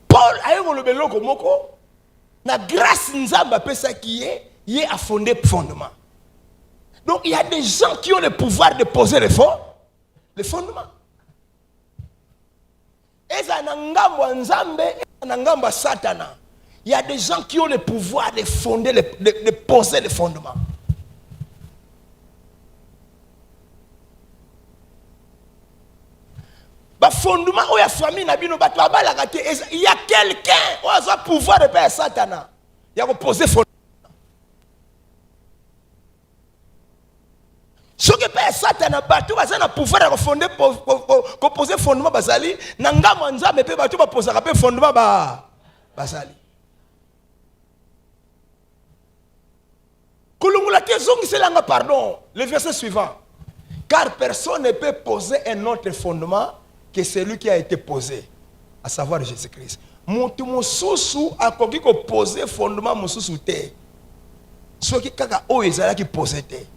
Speaker 1: Paul a eu le beloko moko. Na grâce nzamba pesa qui est à fonder fondement. Donc il y a des gens qui ont le pouvoir de poser les fondements. Il y a des gens qui ont le pouvoir de fonder, de poser les fondements. Fondement où il y a famille, il y a quelqu'un qui a le pouvoir de faire Satan. Il y a poser fondement. Ce que père Satan a battu, il a pouvoir de fonder, poser fondement basali. Nanga manza me pe battu ba poser fondement basali. Kulungula kezongi selanga pardon. Le verset suivant. Car personne ne peut poser un autre fondement que celui qui a été posé, à savoir Jésus-Christ. Mutu mususu akoki ko poser fondement mususu te. Ce qui kaka o ezala ki poser te.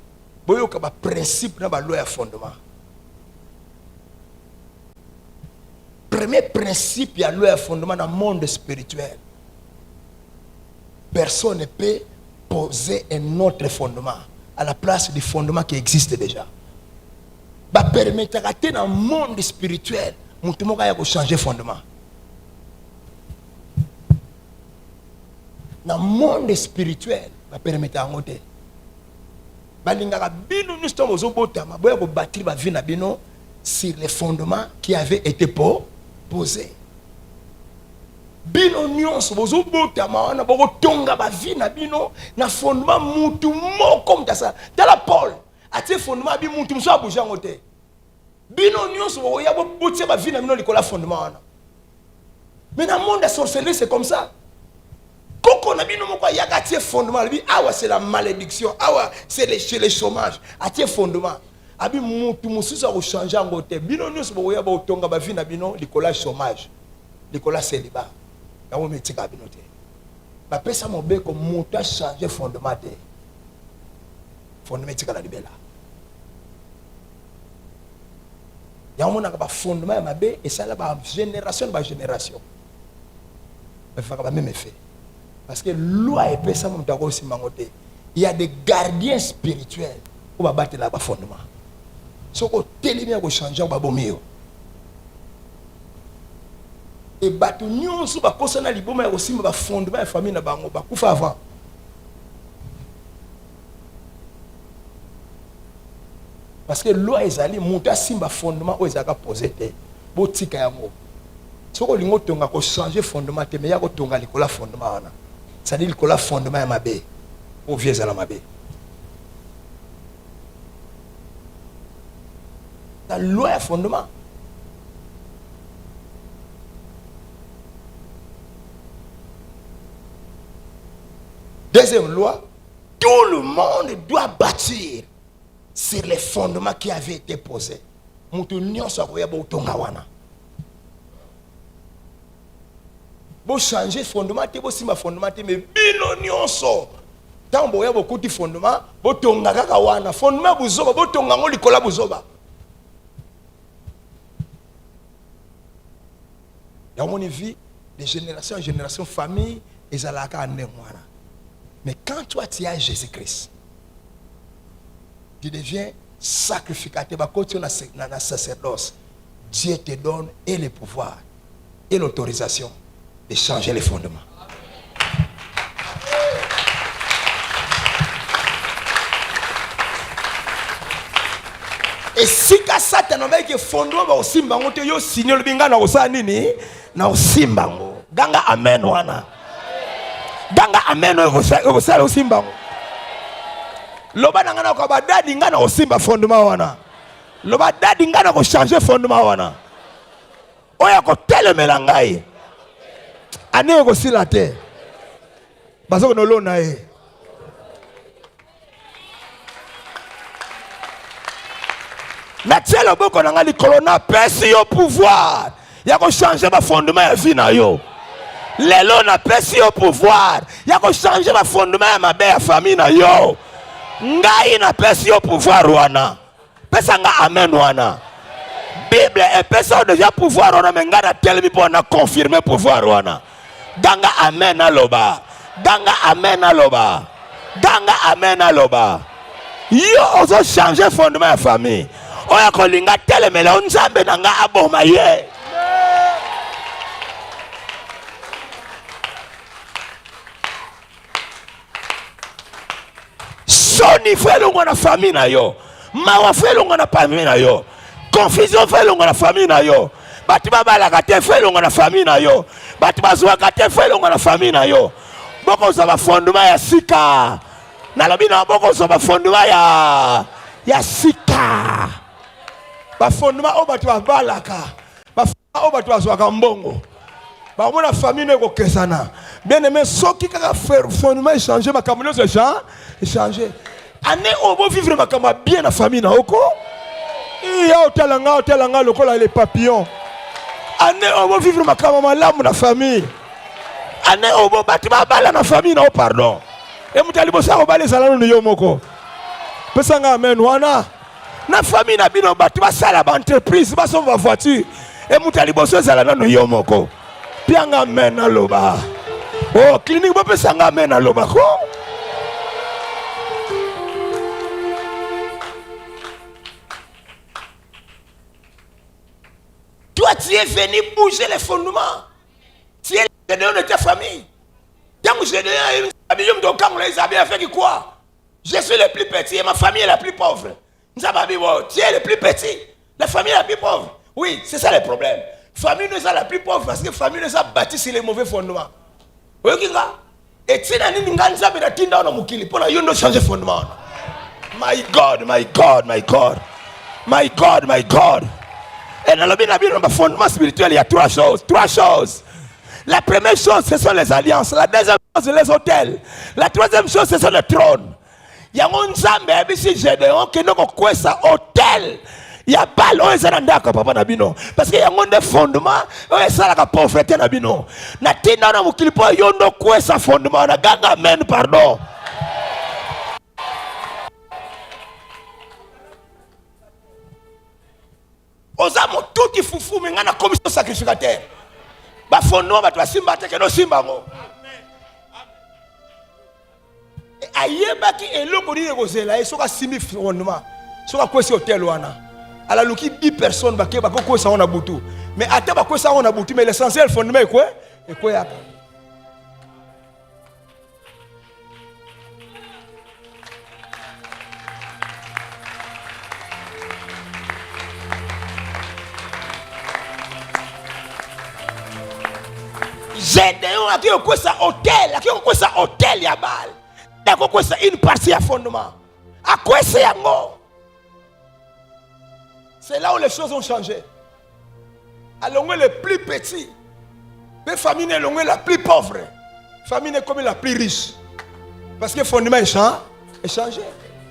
Speaker 1: Boyo ka ba principe na ba loi ya fondement. Premier principe ya loi ya fondement dans le monde spirituel. Personne ne peut poser un autre fondement à la place du fondement qui existe déjà. Ba permettre dans le monde spirituel, mutu moko ya ko changer fondement. Dans le monde spirituel, ba permettre en côté. Balingaka bino nous sommes au botama, boya ko bâtir ba vie na bino sur les fondements qui avaient été posés. Bino nyonso bozo botama na boko tonga ba vie na bino na fondement mutu mo comme ça. Dans la Paul, a te fondement bi mutu so abouja ngote. Bino nyonso bo ya bo botia ba vie na bino likola fondement wana. Mais dans le monde de la sorcellerie c'est comme ça. Koko na bino moko ya ka tie fondement, bi awa c'est la malédiction, awa c'est le chômage, a tie fondement. Abi mutu mususu ko changer ngote. Bino nyonso bo ya bo tonga ba vie na bino likola chômage, likola célibat. Ya wo metika bino te. Ba pesa mo be ko mutu a changer fondement te. Fondement tika la libela. Ya mo na ka ba fondement ya mabe et ça la ba génération ba génération. Ba fa ka ba même effet. Parce que loi et pesa mo ndako simangote. Il y a des gardiens spirituels pour ba battre la ba fondement. Soko telemi ko changer ba bomio. Et bato nyonso ba kosana liboma ya kosimba ba fondement ya famille na bango ba kufa avant. Parce que loi ezali muta simba fondement o ezaka poser te. Botika yango. Soko lingo tonga ko changer fondement te mais ya ko tonga likola fondement wana. Ça dit likola fondement ya mabe. O vieux ala mabe. La loi ya fondement. Deuxième loi, tout le monde doit bâtir sur les fondements qui avaient été posés. Mutu nyonso akoya bo tonga wana. Bo changer fondement te bo simba fondement te mais bino nyonso. Tant boya bo kuti fondement bo tonga kaka wana. Fondement buzoba bo tonga ngo likola buzoba. Ya mon vie de génération en génération famille ezalaka ande mwana. Mais quand toi tu as Jésus-Christ, tu deviens sacrificateur, dans la sacerdoce. Dieu te donne et le pouvoir et l'autorisation de changer les fondements. Et si ka Satan avec que fondement ba osimba ngote yo signal binga na osa nini na osimba ngo. Ganga amen wana. Ganga amen osa osimba ngo. Loba nangana ko ba dadi ngana osimba fondement wana. Loba dadi ngana ko changer fondement wana. Oya ko telemela ngai. Ane ko sila te. Bazo no lona e. Na tielo boko na ngali kolona pesi yo pouvoir. Ya ko changer ba fondement ya vie na yo. Lelo na pesi yo pouvoir. Ya ko changer ba fondement ya mabe ya famille na yo. Ngai na pesi yo pouvoir wana. Pesa nga amen wana. Bible e pesa déjà pouvoir wana menga na telemi po na confirmer pouvoir wana. Ganga amen aloba. Ganga amen aloba. Ganga amen aloba. Yo ozo changer fondement ya famille. Oya kolinga telemela nzambe nanga aboma ye. Soni felongo na famille na yo. Mawa felongo na famille na yo. Confusion felongo na famille na yo. Bati babalaka te felongo na famille na yo. Bati bazwaka te felongo na famille na yo. Boko za ba fondement ya sika. Na lobi na boko za ba fondement ya sika. Ba fondement o bati babalaka. Ba fondement o bati bazwaka mbongo. Ba mona famille ne ko kesana. Bien aimé, soki kaka fondement changer ma caméra c'est changer. Année on va vivre ma caméra bien la famille na oko. Il y a hotelanga lokola les papillons. Année on va vivre ma caméra malamu na famille. Année on va bati babala na famille na pardon. Et mutali bosa ko bale salano ni yo moko. Pesanga amen wana. Na famille na bino bati basala ba entreprise ba so ba voiture. Et mutali bosa salano ni yo moko. Pianga amen aloba. Oh, clinique ba pesanga amen aloba ko. Toi, tu es venu bouger les fondements. Tu es le de ta famille. Quand je dis, quoi? Je suis le plus petit et ma famille est la plus pauvre. Tu es le plus petit, la famille est la plus pauvre. Oui, c'est ça le problème. La famille nous est la plus pauvre parce que la famille nous a bâti sur les mauvais fondements. Oui, et tu as dit que changer fondement. My God, my God, my God. My God, my God. Et dans le fondement spirituel, il y a trois choses. La première chose, ce sont les alliances. La deuxième chose, c'est les hôtels. La troisième chose, ce sont les trônes. Il y a un Zambé, si Gédéon, qui n'a pas ça, hôtel. Il y a pas l'eau, papa Nabino. Parce qu'il y a un fondement, c'est la pauvreté Nabino. Natina na mukilipo yondo quoi ça fondement na ganga men pardon. Ozamo tout qui foufou mais ngana commission sacrificateur. Ba fondement ba to simba te ke no simba ngo. Ayeba ki eloko ni kozela esoka simi fondement. Soka kwesi hôtel wana. ala luki 10 personnes ba ko ça on a butu mais ata ba ko ça on a butu mais l'essentiel fondement est quoi yaka Gédéon a quoi ça hôtel ya bal d'accord quoi ça une partie à fondement à quoi c'est yango. C'est là où les choses ont changé. À l'ongé le plus petit, les familles l'ongé la plus pauvre, famille comme la plus riche. Parce que fondement est Échanger.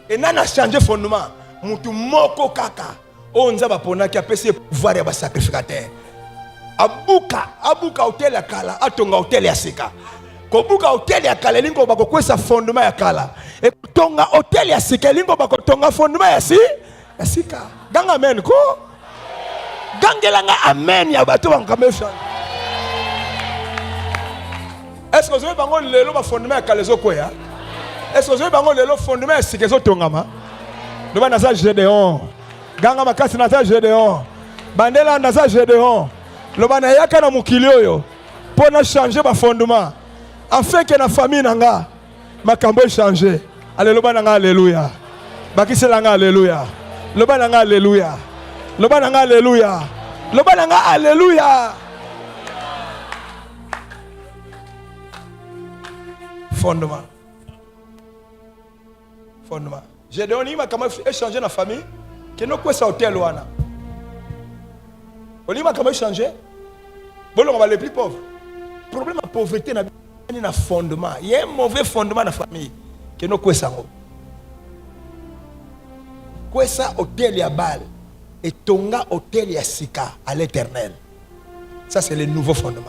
Speaker 1: Et nana a changé fondement. Mutu moko kaka. Onza bapona qui a passé pouvoir ya sacrificateur. Abuka hotel ya kala, atonga hotel ya sika. Kobuka hotel ya kala lingo bako kwesa fondement ya kala. Et tonga hotel ya sika lingo bako tonga fondement ya sika. Ganga amen ko. Gangelanga amen ya bato bangamé change. Est-ce que vous avez bango lelo ba fondement ya kala zokoya? Est-ce que vous avez bango lelo fondement ya sika zotongama? Loba naza Gédéon. Ganga makasi naza Gédéon. Bandela naza Gédéon. Loba na yaka na mukili oyo. Pour na changer ba fondement. Afin que na famille nanga makambo changer. Alléluia nanga alléluia. Bakise langa alléluia. Loba nanga alléluia. Loba nanga alléluia. Loba nanga alléluia. Fondement. Fondement. J'ai donné ma comment échanger la famille. Que nous quoi ça hôtel wana. On dit ma comment échanger. Bon on va les plus pauvres. Problème de pauvreté na fondement. Il y a un mauvais fondement dans la famille. Que nous quoi ça. Quoi ça hôtel ya bal et tonga hôtel ya sika à l'éternel. Ça c'est le nouveau fondement.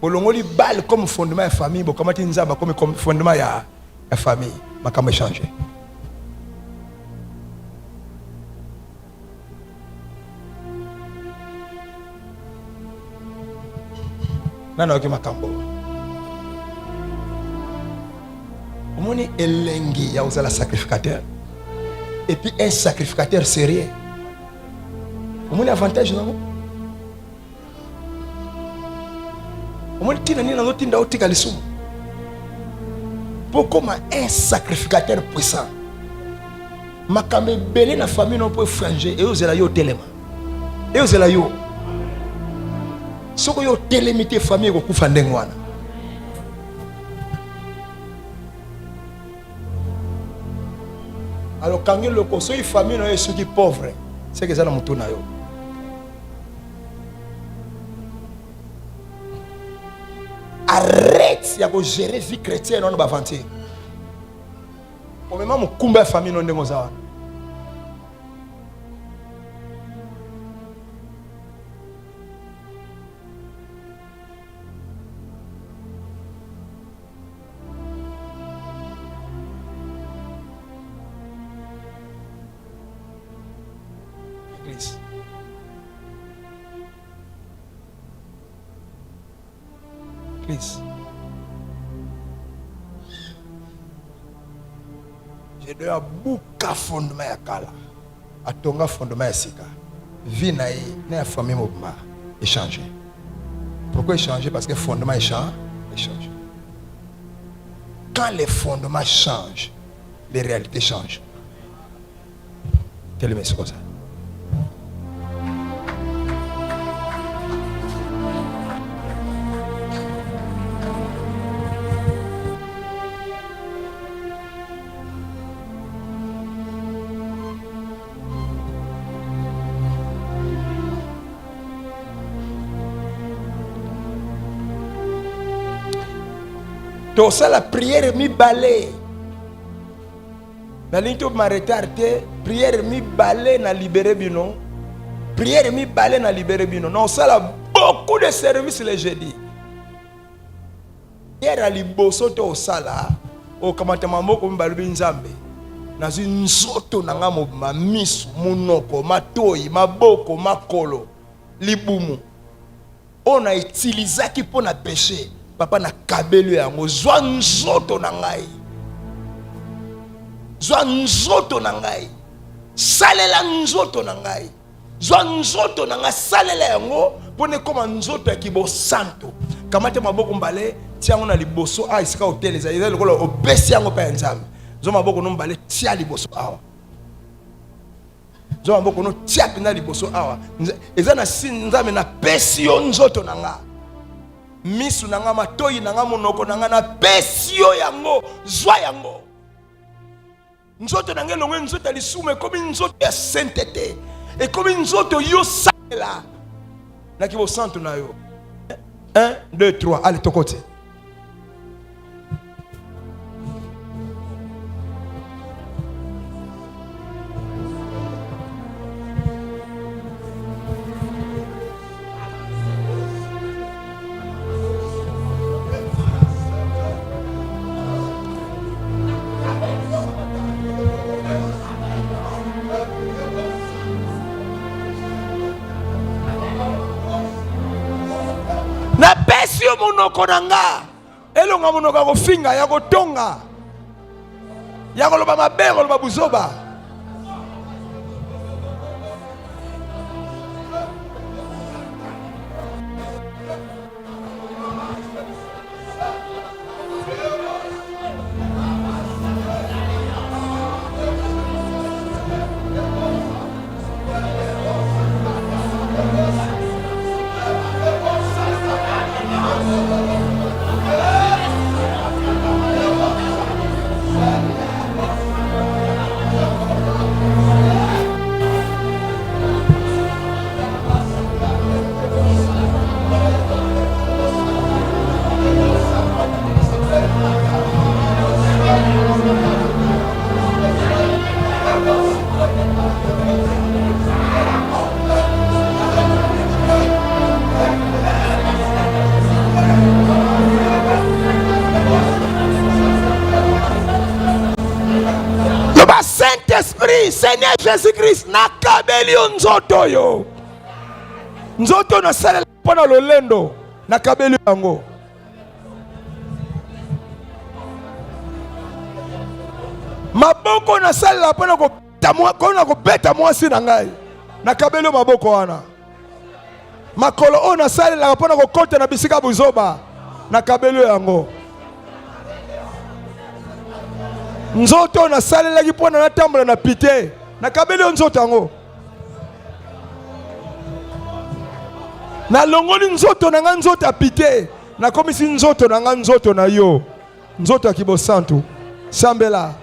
Speaker 1: Bon li bal comme fondement de famille, bon comment tinzaba comme fondement ya famille. Ma comment échanger. Nana oki makambo. Omoni elengi ya uzala sacrificateur. Et puis un sacrificateur sérieux. Omoni avantage nango. Omoni tina ni nango tinda otika lisumu. Pourquoi un sacrificateur puissant? Makambe belé na famille non peut franger et uzela yo telema. Et uzela yo. Soko yo télémité famille ko kufa ndenge wana. Alors quand le koso y famille no yesu ki pauvre, c'est que ça na mutu na yo. Arrête ya ko gérer vie chrétienne on ba vanter. Au même moment kumba famille no ndenge za. Please. Je dois buka fondement ya kala. Atonga fondement ya sika. Vie na ye, na ya famille mobima échanger. Pourquoi échanger? Parce que fondement échange. Quand les fondements changent, les réalités changent. Quel est le comme ça? Donc ça la prière mi balai. Na linto m'arrêter arte, prière mi balai na libérer bino. Prière mi balai na libérer bino. Non ça la beaucoup de services les jeudi. Prière a liboso to sala o kamatama moko mbalubi nzambe. Na nzoto nanga mobima misu munoko matoyi maboko makolo libumu. On a utilisé qui pour na péché. Papa na kabelu yango zwa nzoto na ngai. Zwa nzoto na ngai. Salela nzoto na ngai. Zwa nzoto na ngai salela yango pone koma nzoto ya kibo santo. Kamate maboko mbale tiango na liboso a isika hotel ezali lokolo obesi yango pa nzambe. Zo maboko no mbale tia liboso awa. Zo maboko no tia pina liboso awa. Eza na nzambe na pesi yo nzoto na ngai. Misu nanga matoyi nanga monoko nanga na pesio yango zwa yango nzoto nanga longwe nzoto lisume komi nzoto ya sainteté et komi nzoto yo sala na kibo santo na yo 1 2 3 allez ton côté yo monoko nanga elonga monoko ko finga ya ko tonga ya ko loba mabe ko loba buzoba. Saint-Esprit, Seigneur Jésus-Christ, nakabeli nzoto yo. Nzoto na sala pona lolendo, nakabeli yango. Maboko na sala pona ko beta mwasi na ngai. Nakabeli maboko wana. Makolo o na sala pona ko kota na bisika buzoba. Nakabeli yango. Nzoto na salela ki pona na tambola na pite na kabeli nzoto yango na longoli nzoto na nga nzoto a pite na komisi nzoto na nga nzoto na yo nzoto ya kibosantu sambela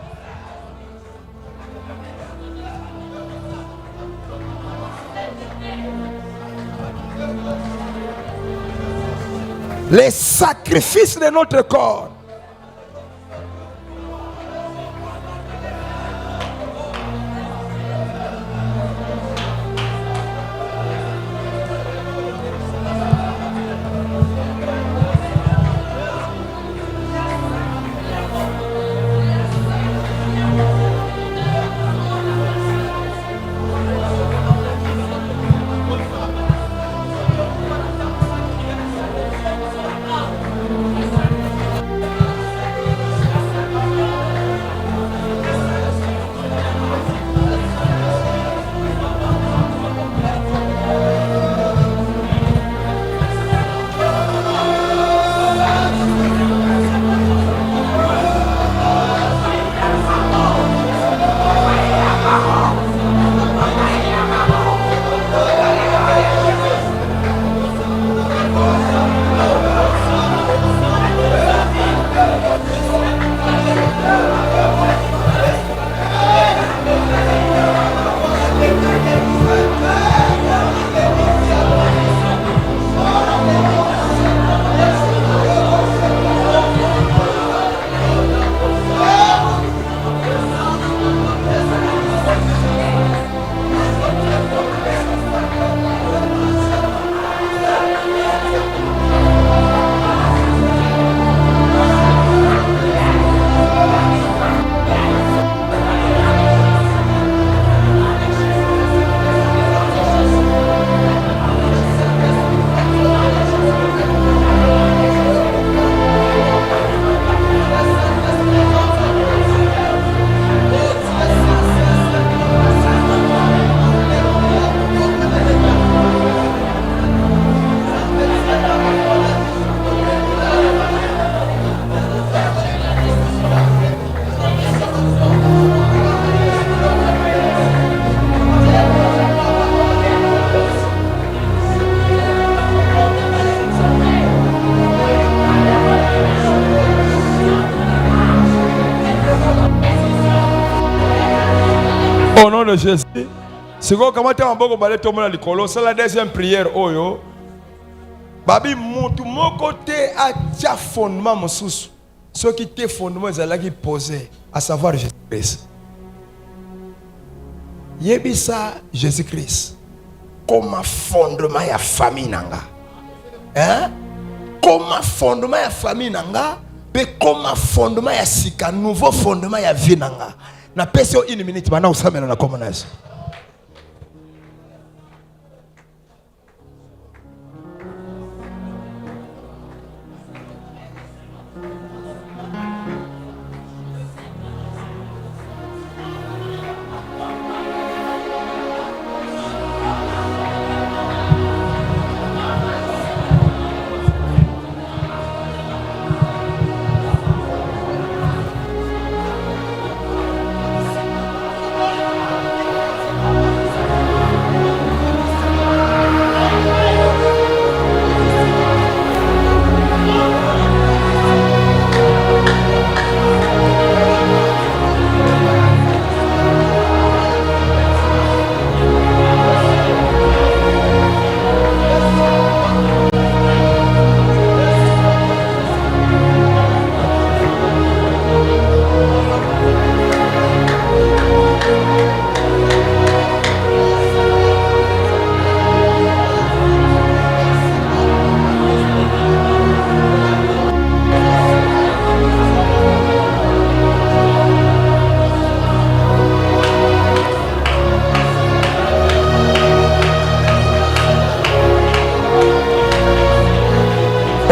Speaker 1: les sacrifices de notre corps.
Speaker 3: Au nom de Jésus, si vous commencez à c'est la deuxième prière. Babi, mon côté a déjà fondement, mon sous. Ce qui était fondement, c'est là qui posé, à savoir Jésus-Christ. Yebisa Jésus-Christ, comme fondement de la famille nanga. Hein? Comme fondement de la famille nanga, mais comme fondement de sika, nouveau fondement de la vie nanga. Na pese une minute maintenant usamela na commoners.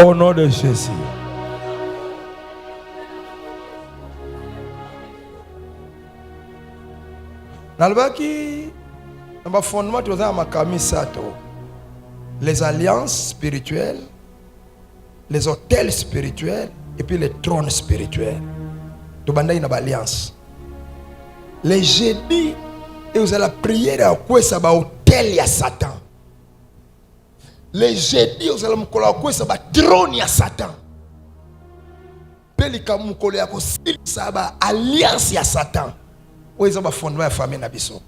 Speaker 1: Au nom de Jésus. Nalbaki, dans le fondement, tu as les alliances spirituelles, les hôtels spirituels et puis les trônes spirituels. Tu as une alliance. Les jeudis, et vous allez la prière à quoi ça va hôtel à Satan. Les jeudis, vous allez me coller à quoi ça va trône à Satan. Pelika me coller à quoi ça va alliance à Satan. Où est-ce que fondement de la famille nabiso?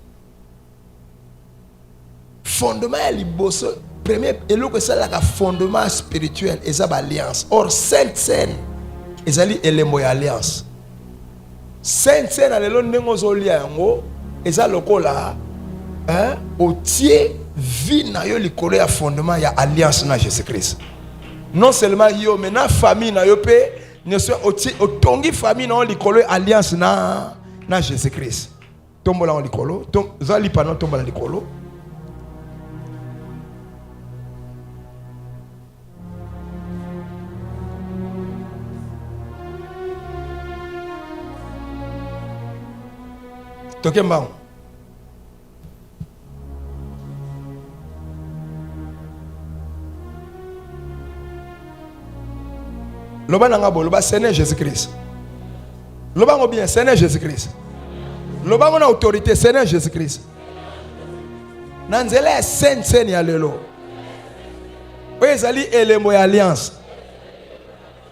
Speaker 1: Fondement de liboso, premier, et là que c'est le fondement spirituel, et ça alliance. Or Sainte Seine, ils allaient élément alliance. Sainte Seine a l'élo nengozo liango, et ça le cola, hein, au tiers vie na yo likolo ya fondement ya alliance na Jésus-Christ. Non seulement yo, mais na famille na yo pe, ne soit au tongi famille na likolo alliance na Jésus-Christ. Tombola en likolo, zali panon tombola likolo. Tokemba. Loba nanga bo, loba Seigneur Jésus-Christ. Loba ngo bien Seigneur Jésus-Christ. Loba ngo na autorité Seigneur Jésus-Christ. Nanzela Sainte Seine ya lelo. Oye zali elemo ya alliance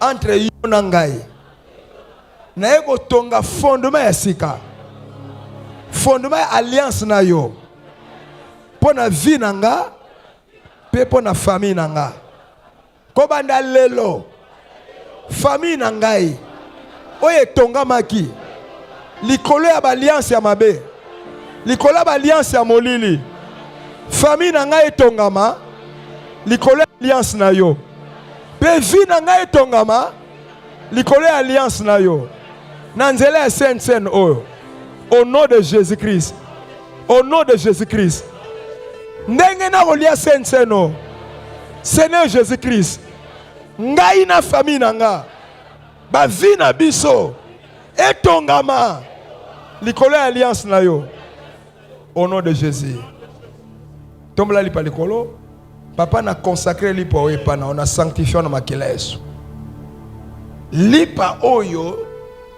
Speaker 1: entre yo na ngai. Na ego tonga fondement ya sika. Fondement ya alliance na yo. Pona vie na nga, pe pona famille na nga. Kobanda lelo. Famille na ngai. Oye tonga maki. Likolo ya alliance ya mabe. Likolo ya alliance ya molili. Famille na ngai tongama. Likolo ya alliance na yo. Pe vie na ngai tongama. Likolo ya alliance na yo. Nanzela ya Sainte Seine oyo. Au nom de Jésus-Christ. Au nom de Jésus-Christ. Ndenge na kolia Sainte Seine. Seigneur Jésus-Christ. Ngai na famille na nga. Ba vie na biso. Etongama. Likolo ya alliance na yo. Au nom de Jésus. Tombola lipa likolo. Papa na consacré lipa oyo na on a sanctifié na makila Yesu. Lipa oyo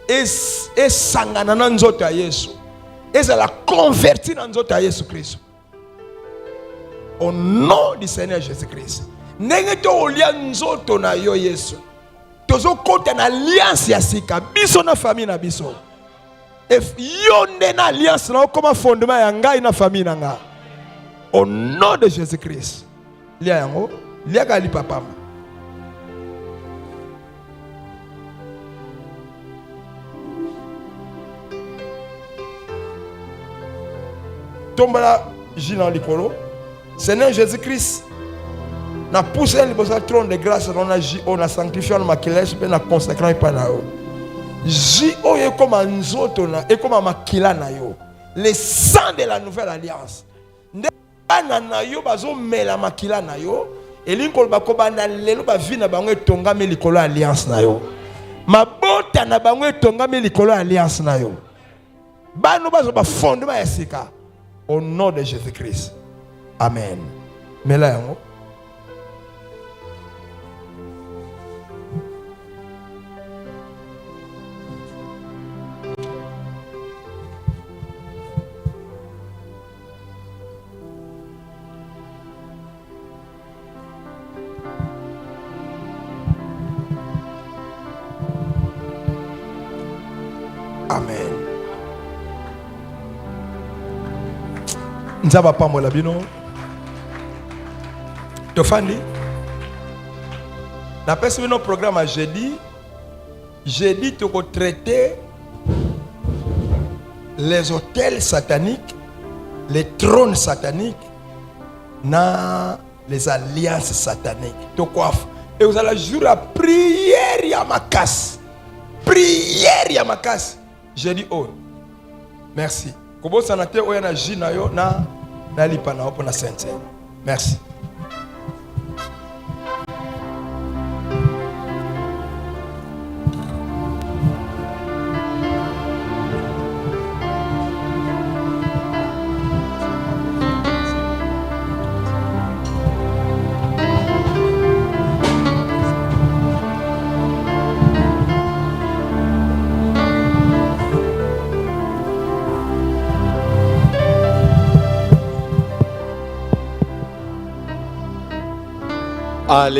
Speaker 1: et sangana na nzoto ya Yesu. Et ça la converti na nzoto ya Yesu Christ. Au nom du Seigneur Jésus-Christ. Ndenge to olia nzoto na yo Yesu. Tozo kota na alliance ya sika. Biso na famille na biso. If yo nde na alliance na comme fondement ya ngai na famille na nga. Au nom de Jésus-Christ. Lia yango, lia ka li papa. Tombola Jinan Likolo. Seigneur Jésus-Christ n'a poussé le trône de grâce, on a sanctifié, on a maquillé, on a consacré par là. J o est comme un nzoto et comme un makila na yo. Le sang de la nouvelle alliance. Ndana na yo bazo mela makila na yo. Et l'inkol ba koba na lelo ba vi na bango tonga me likolo alliance na yo. Mabota na bango tonga me likolo alliance na yo. Bano bazo ba fondement ya sika. Au nom de Jésus-Christ. Amen. Mais là, amen. Nzaba pa mo labino. Tofandi. D'après ce notre programme à jeudi, tu vas traiter les hôtels sataniques, les trônes sataniques, les alliances sataniques. Et vous allez jurer la prière ya makas. Prière ya makas. J'ai dit oh. Merci. Kobo sanate oyana jina yo na lipana opo na Sainte. Merci.
Speaker 4: Alléluia.